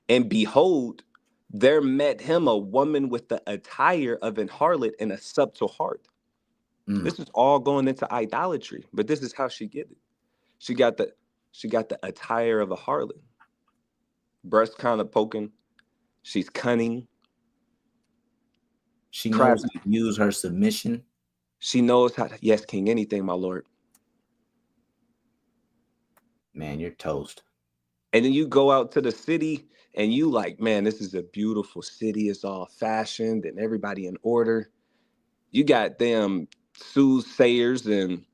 And behold, there met him a woman with the attire of an harlot and a subtle heart. This is all going into idolatry, but this is how she get it. She got the attire of a harlot. Breast kind of poking. She's cunning. She knows how to use her submission. She knows how to, yes, King, anything, my Lord. Man, you're toast. And then you go out to the city and you like, man, this is a beautiful city. It's all fashioned and everybody in order. You got them soothsayers and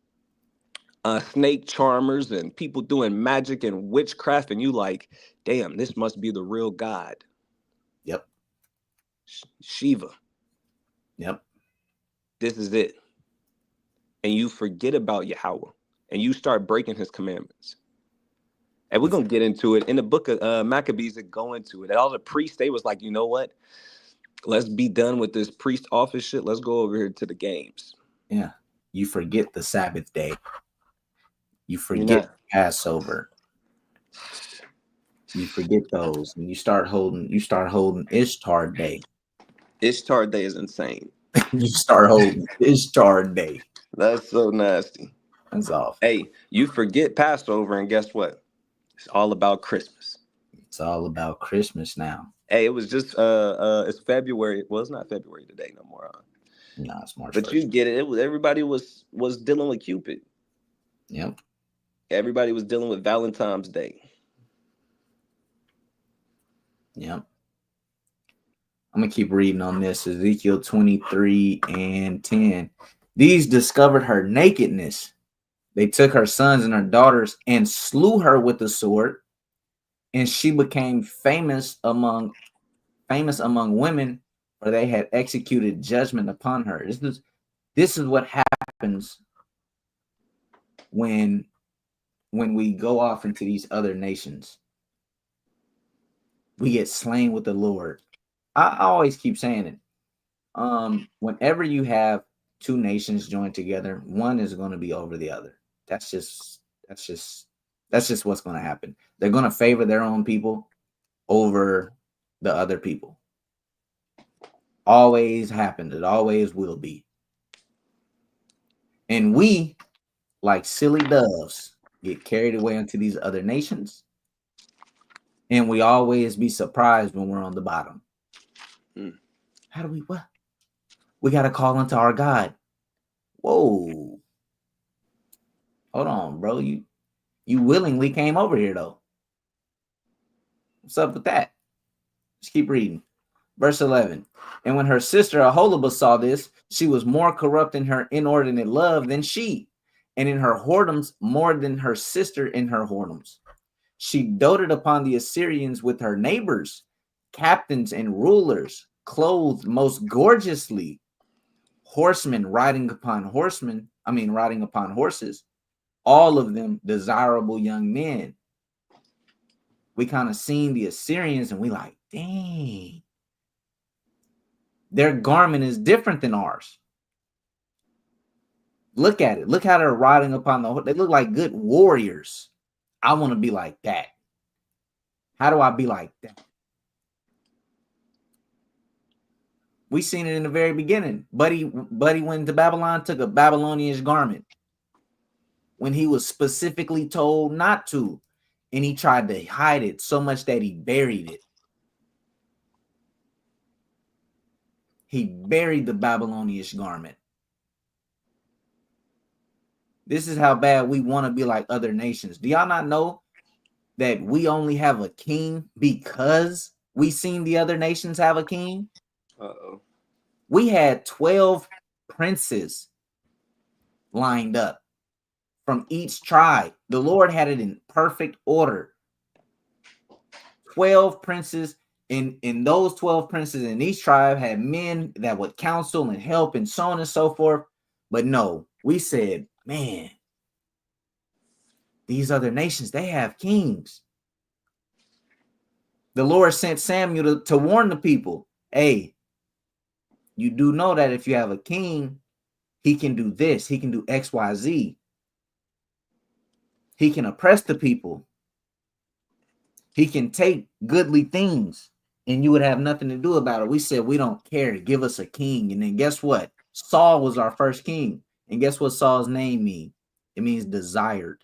snake charmers and people doing magic and witchcraft. And you like, damn, this must be the real God. Yep. Shiva. Yep. This is it. And you forget about Yahweh and you start breaking his commandments. And we're going to get into it. In the book of Maccabees, that go into it. And all the priests, they was like, you know what? Let's be done with this priest office shit. Let's go over here to the games. Yeah. You forget the Sabbath day. You forget Passover. You forget those. And you start holding Ishtar Day. Ishtar Day is insane. You start holding Ishtar Day. That's so nasty. That's awful. Hey, you forget Passover, and guess what? It's all about Christmas. It's all about Christmas now. Hey, it was just it's February. Well, it's not February today no more. No, it's March. But 1st. you get it. It was everybody was dealing with Cupid. Yep. Everybody was dealing with Valentine's Day. Yep. I'm gonna keep reading on this. Ezekiel 23 and 10. These discovered her nakedness. They took her sons and her daughters and slew her with the sword, and she became famous among women, for they had executed judgment upon her. This is what happens when we go off into these other nations. We get slain with the Lord. I always keep saying it. Whenever you have two nations joined together, one is going to be over the other. That's just what's going to happen. They're going to favor their own people over the other people. Always happened. It always will be. And we, like silly doves, get carried away into these other nations. And we always be surprised when we're on the bottom. How do we what? We got to call into our God. Whoa. Hold on, bro. You willingly came over here, though. What's up with that? Let's keep reading. Verse 11. And when her sister Aholibah saw this, she was more corrupt in her inordinate love than she, and in her whoredoms more than her sister in her whoredoms. She doted upon the Assyrians with her neighbors, captains and rulers, clothed most gorgeously, horsemen riding upon horses, all of them desirable young men. We kind of seen the Assyrians and we like, dang, their garment is different than ours. Look at it. Look how they're riding upon the horse. They look like good warriors. I want to be like that. How do I be like that? We seen it in the very beginning. Buddy went to Babylon, took a Babylonian garment when he was specifically told not to. And he tried to hide it so much that he buried it. He buried the Babylonian garment. This is how bad we want to be like other nations. Do y'all not know that we only have a king because we seen the other nations have a king? Uh-oh. We had 12 princes lined up from each tribe. The Lord had it in perfect order. 12 princes, in those 12 princes in each tribe had men that would counsel and help and so on and so forth. But no, we said, man, these other nations, they have kings. The Lord sent Samuel to warn the people, hey, you do know that if you have a king, he can do this, he can do X, Y, Z. He can oppress the people. He can take goodly things and you would have nothing to do about it. We said, we don't care. Give us a king. And then guess what? Saul was our first king. And guess what Saul's name means? It means desired.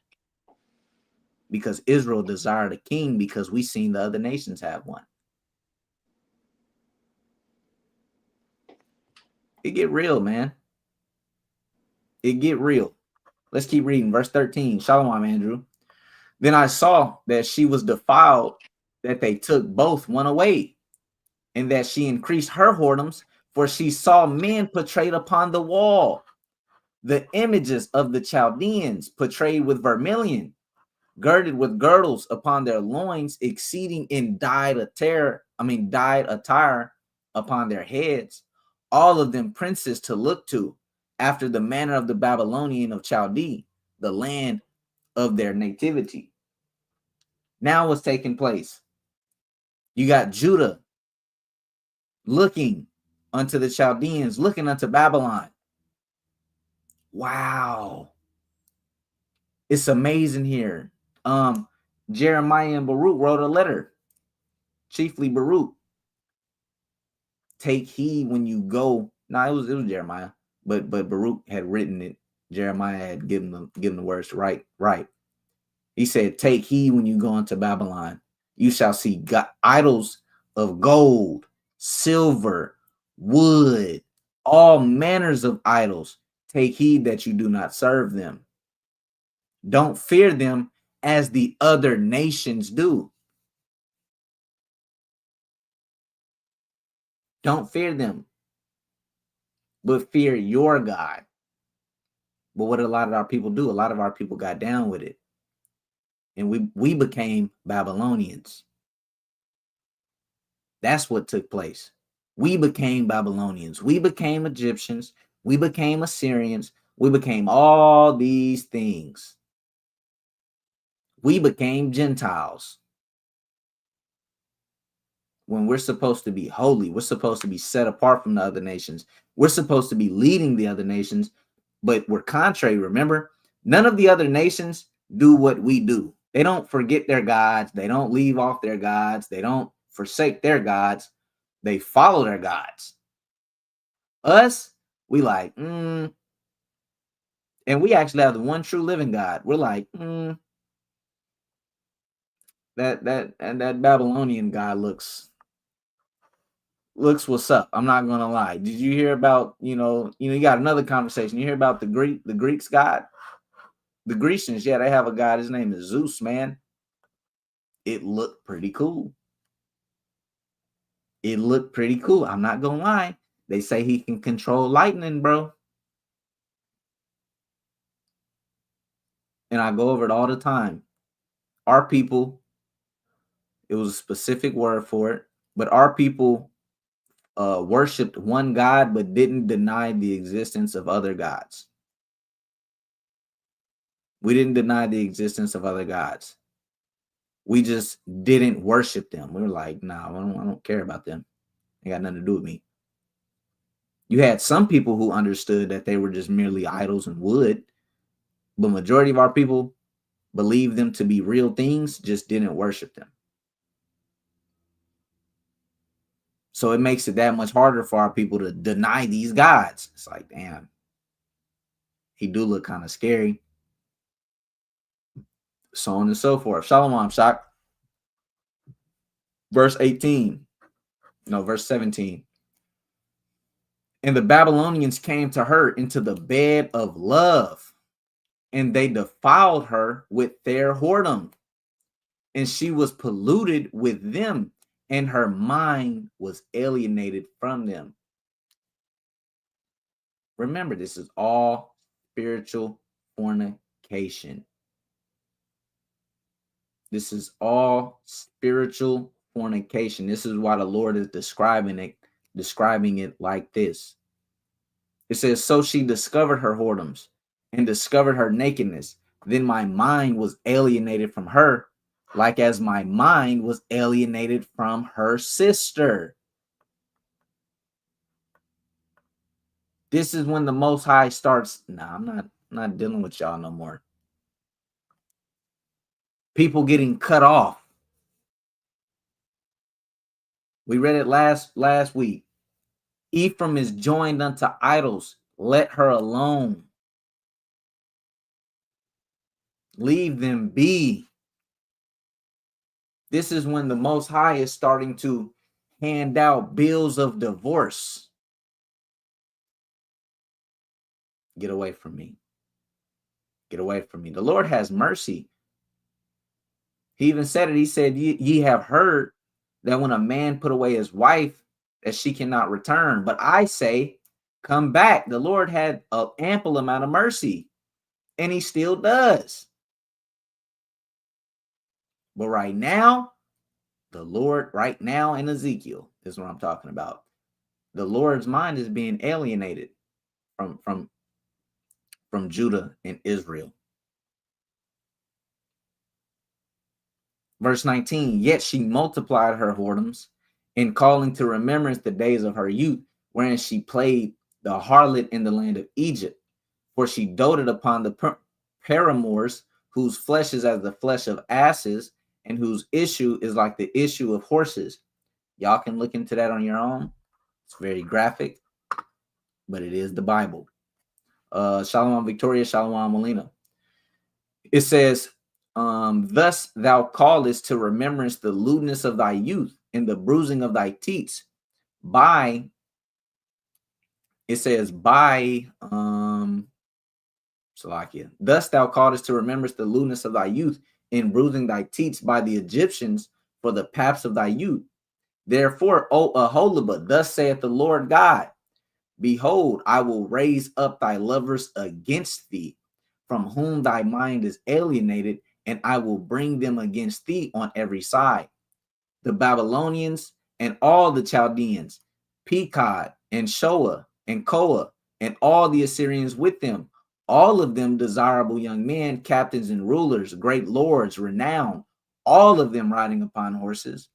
Because Israel desired a king because we seen the other nations have one. It get real, man. It get real. Let's keep reading. Verse 13. Shalom, Andrew. Then I saw that she was defiled, that they took both one away, and that she increased her whoredoms, for she saw men portrayed upon the wall, the images of the Chaldeans portrayed with vermilion, girded with girdles upon their loins, exceeding in dyed attire upon their heads, all of them princes to look to, after the manner of the Babylonian of Chaldee, the land of their nativity. Now what's taking place? You got Judah looking unto the Chaldeans, looking unto Babylon. Wow. It's amazing here. Jeremiah and Baruch wrote a letter, chiefly Baruch. Take heed when you go. No, it was Jeremiah, but Baruch had written it. Jeremiah had given the words right. He said, take heed when you go into Babylon. You shall see idols of gold, silver, wood, all manners of idols. Take heed that you do not serve them. Don't fear them as the other nations do. Don't fear them, but fear your God. But what did a lot of our people do? A lot of our people got down with it. And we became Babylonians. That's what took place. We became Babylonians. We became Egyptians. We became Assyrians. We became all these things. We became Gentiles. When we're supposed to be holy, we're supposed to be set apart from the other nations. We're supposed to be leading the other nations, but we're contrary. Remember, none of the other nations do what we do. They don't forget their gods. They don't leave off their gods. They don't forsake their gods. They follow their gods. Us, we like, and we actually have the one true living God. We're like, that Babylonian God looks what's up. I'm not gonna lie. Did you hear about, you got another conversation. You hear about the Greeks God? The Grecians, yeah, they have a god. His name is Zeus, man. It looked pretty cool. It looked pretty cool. I'm not gonna lie. They say he can control lightning, bro. And I go over it all the time. Our people, it was a specific word for it, but our people worshipped one God, but didn't deny the existence of other gods. We didn't deny the existence of other gods. We just didn't worship them. We were like, nah, I don't care about them. They got nothing to do with me. You had some people who understood that they were just merely idols and wood, but majority of our people believed them to be real things, just didn't worship them. So it makes it that much harder for our people to deny these gods. It's like, damn, he do look kind of scary. So on and so forth. Shalom, Shak. Verse 18. No, verse 17. And the Babylonians came to her into the bed of love, and they defiled her with their whoredom. and she was polluted with them, and her mind was alienated from them. Remember, this is all spiritual fornication. This is all spiritual fornication. This is why the Lord is describing it like this. It says, so she discovered her whoredoms and discovered her nakedness. Then my mind was alienated from her, like as my mind was alienated from her sister. This is when the Most High starts. Nah, I'm not dealing with y'all no more. People getting cut off. We read it last week. Ephraim is joined unto idols. Let her alone. Leave them be. This is when the Most High is starting to hand out bills of divorce. Get away from me. Get away from me. The Lord has mercy. He even said it. He said, ye have heard that when a man put away his wife, that she cannot return. But I say, come back. The Lord had an ample amount of mercy, and he still does. But right now, the Lord, right now in Ezekiel, is what I'm talking about. The Lord's mind is being alienated from Judah and Israel. Verse 19, yet she multiplied her whoredoms in calling to remembrance the days of her youth, wherein she played the harlot in the land of Egypt. For she doted upon the paramours, whose flesh is as the flesh of asses, and whose issue is like the issue of horses. Y'all can look into that on your own. It's very graphic, but it is the Bible. Shalom Victoria, Shalom Molina. It says, thus thou callest to remembrance the lewdness of thy youth and the bruising of thy teats by, it says, by, Salakia. Thus thou callest to remembrance the lewdness of thy youth in bruising thy teats by the Egyptians for the paps of thy youth. Therefore, O Aholibah, thus saith the Lord God, behold, I will raise up thy lovers against thee, from whom thy mind is alienated, and I will bring them against thee on every side. The Babylonians and all the Chaldeans, Pekod and Shoah and Koah, and all the Assyrians with them, all of them desirable young men, captains and rulers, great lords, renowned, all of them riding upon horses.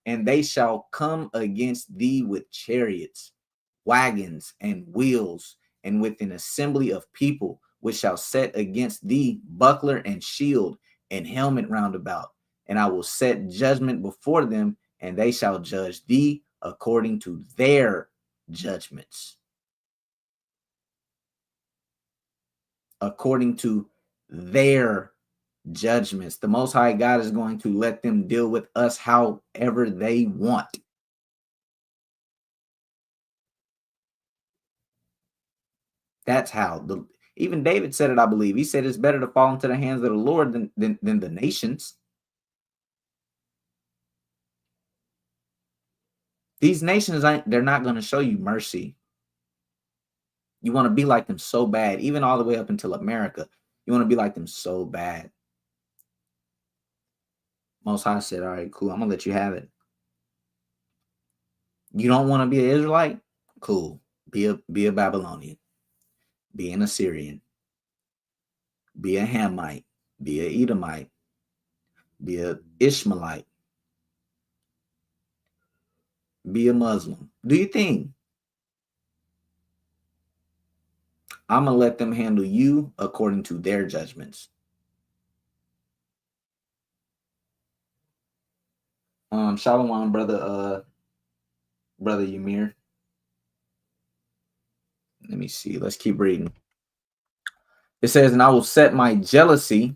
And they shall come against thee with chariots, wagons, and wheels, and with an assembly of people, which shall set against thee buckler and shield and helmet round about. And I will set judgment before them, and they shall judge thee according to their judgments. According to their judgments. The Most High God is going to let them deal with us however they want. That's how. Even David said it, I believe. He said it's better to fall into the hands of the Lord than the nations. These nations, they're not going to show you mercy. You want to be like them so bad, even all the way up until America. You want to be like them so bad. Most High said, all right, cool, I'm going to let you have it. You don't want to be an Israelite? Cool. Be a Babylonian. Be an Assyrian. Be a Hamite. Be an Edomite. Be an Ishmaelite. Be a Muslim. Do you think? I'm going to let them handle you according to their judgments. Shalom, brother Ymir. Let me see. Let's keep reading. It says, and I will set my jealousy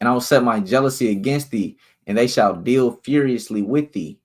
against thee, and they shall deal furiously with thee.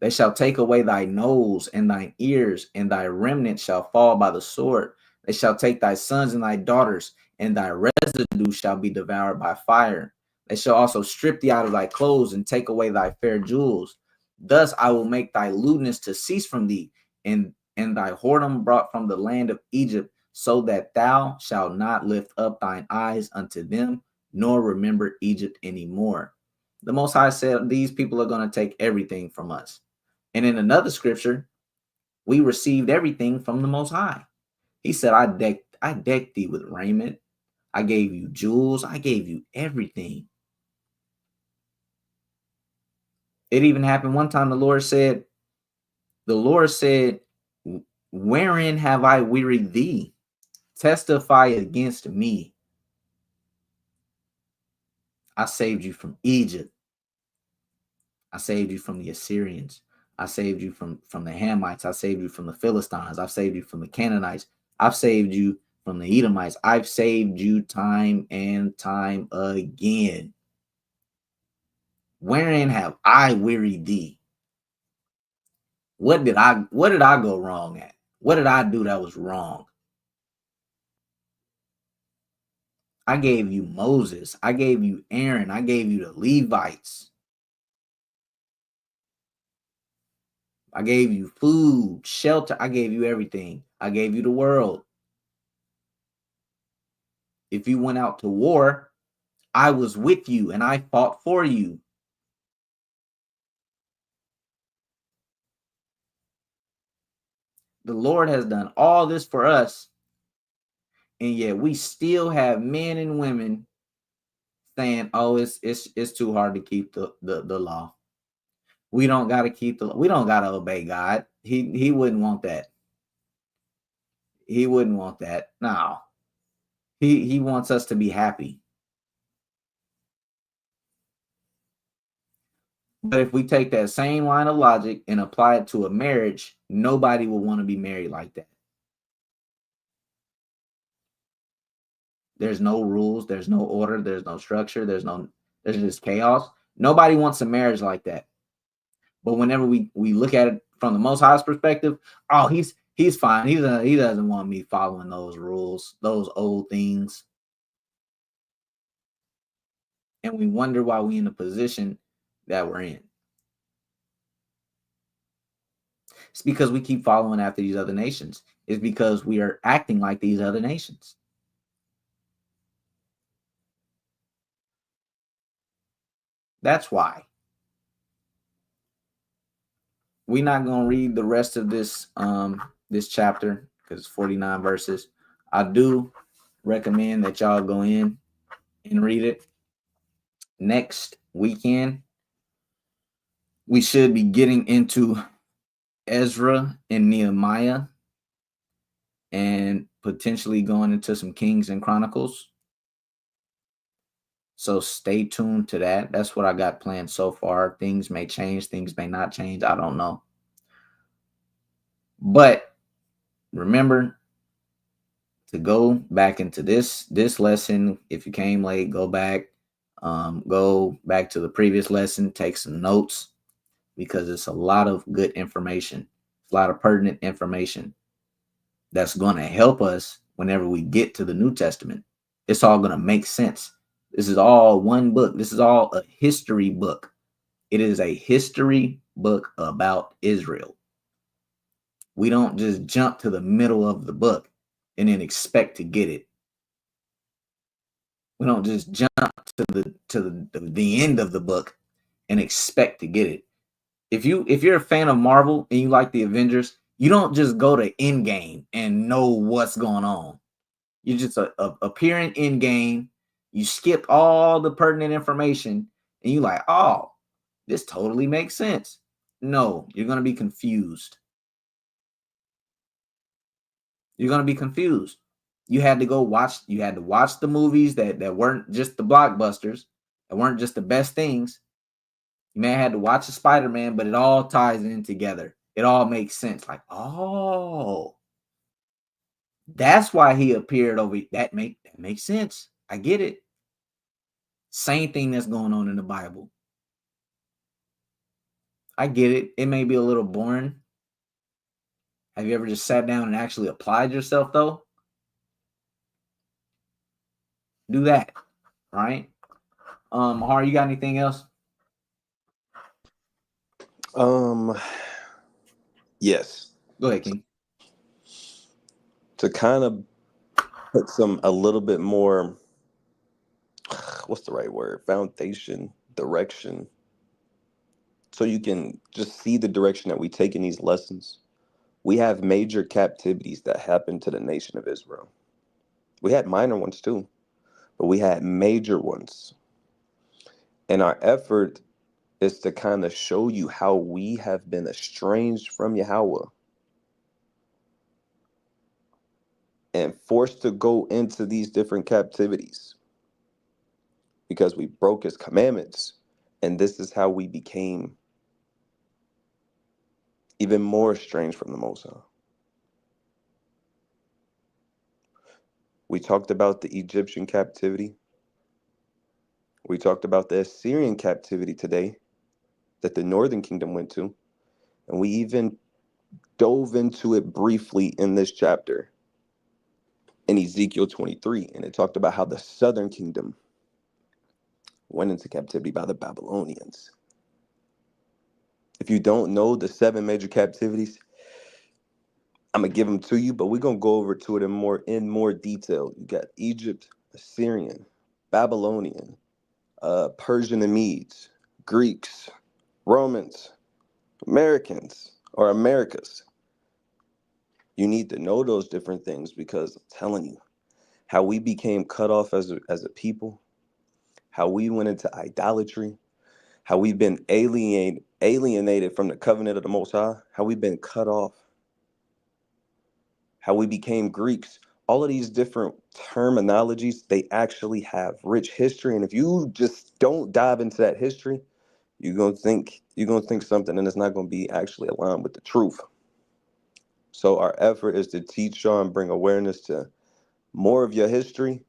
They shall take away thy nose and thine ears, and thy remnant shall fall by the sword. They shall take thy sons and thy daughters, and thy residue shall be devoured by fire. They shall also strip thee out of thy clothes and take away thy fair jewels. Thus I will make thy lewdness to cease from thee, and thy whoredom brought from the land of Egypt, so that thou shalt not lift up thine eyes unto them, nor remember Egypt anymore. The Most High said these people are going to take everything from us. And in another scripture, we received everything from the Most High. He said, I decked thee with raiment. I gave you jewels. I gave you everything. It even happened one time. The Lord said, wherein have I wearied thee? Testify against me. I saved you from Egypt. I saved you from the Assyrians. I saved you from the Hamites. I saved you from the Philistines. I've saved you from the Canaanites. I've saved you from the Edomites. I've saved you time and time again. Wherein have I wearied thee? What did I go wrong at? What did I do that was wrong? I gave you Moses. I gave you Aaron. I gave you the Levites. I gave you food, shelter. I gave you everything. I gave you the world. If you went out to war, I was with you and I fought for you. The Lord has done all this for us, and yet we still have men and women saying, "Oh, it's too hard to keep the law. We don't got to keep the. We don't got to obey God. He wouldn't want that. He wouldn't want that. No, he wants us to be happy. But if we take that same line of logic and apply it to a marriage, nobody will want to be married like that. There's no rules, there's no order, there's no structure, there's just chaos. Nobody wants a marriage like that. But whenever we look at it from the Most High's perspective, oh, he's fine. He doesn't want me following those rules, those old things. And we wonder why we in the position that we're in. It's because we keep following after these other nations. It's because we are acting like these other nations. That's why. We're not going to read the rest of this this chapter because it's 49 verses. I do recommend that y'all go in and read it. Next weekend, we should be getting into Ezra and Nehemiah and potentially going into some Kings and Chronicles. So stay tuned to that. That's what I got planned so far. Things may change, things may not change. I don't know. But remember to go back into this lesson. If you came late, go back to the previous lesson, take some notes because it's a lot of good information. It's a lot of pertinent information that's going to help us whenever we get to the New Testament. It's all going to make sense. This is all one book. This is all a history book. It is a history book about Israel. We don't just jump to the middle of the book and then expect to get it. We don't just jump to the end of the book and expect to get it. If you're a fan of Marvel and you like the Avengers, you don't just go to Endgame and know what's going on. You just appear in Endgame, you skip all the pertinent information, and you like, oh, this totally makes sense. No, you're gonna be confused. You're gonna be confused. You had to watch the movies that weren't just the blockbusters, that weren't just the best things. You may have had to watch a Spider-Man, but it all ties in together. It all makes sense. Like, oh, that's why he appeared over. That makes sense. I get it. Same thing that's going on in the Bible. I get it. It may be a little boring. Have you ever just sat down and actually applied yourself though? Do that, right? Har, you got anything else? Yes. Go ahead, King. To kind of put a little bit more, what's the right word? Foundation, direction. So you can just see the direction that we take in these lessons. We have major captivities that happened to the nation of Israel. We had minor ones too, but we had major ones. And our effort is to kind of show you how we have been estranged from Yahweh and forced to go into these different captivities because we broke his commandments. And this is how we became even more estranged from the Most High. We talked about the Egyptian captivity. We talked about the Assyrian captivity today that the northern kingdom went to. And we even dove into it briefly in this chapter in Ezekiel 23. And it talked about how the southern kingdom went into captivity by the Babylonians. If you don't know the 7 major captivities, I'm going to give them to you, but we're going to go over to it in more detail. You got Egypt, Assyrian, Babylonian, Persian and Medes, Greeks, Romans, Americans, or Americas. You need to know those different things because I'm telling you, how we became cut off as a people, how we went into idolatry, how we've been alienated from the covenant of the Most High, how we've been cut off, how we became Greeks. All of these different terminologies, they actually have rich history. And if you just don't dive into that history, you're gonna think something and it's not gonna be actually aligned with the truth. So our effort is to teach y'all and bring awareness to more of your history,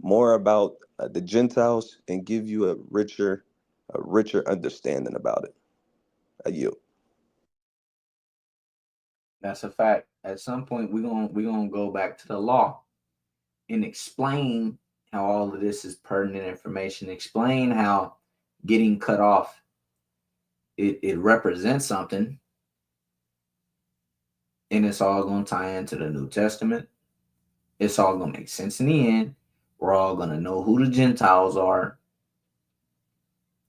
more about the Gentiles, and give you a richer understanding about it. I yield. That's a fact. At some point, we're gonna go back to the law and explain how all of this is pertinent information. Explain how getting cut off it represents something, and it's all gonna tie into the New Testament. It's all gonna make sense in the end. We're all gonna know who the Gentiles are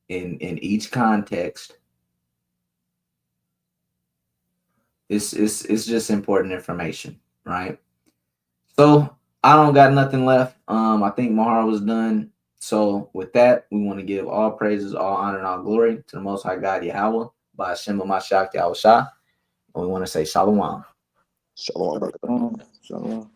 in each context. It's just important information, right? So I don't got nothing left. I think Mahar was done. So with that, we want to give all praises, all honor, and all glory to the Most High God Yahweh by Hashem Mashiach Yahweh Shah. And we want to say Shalom. Shalom, brother. Shalom.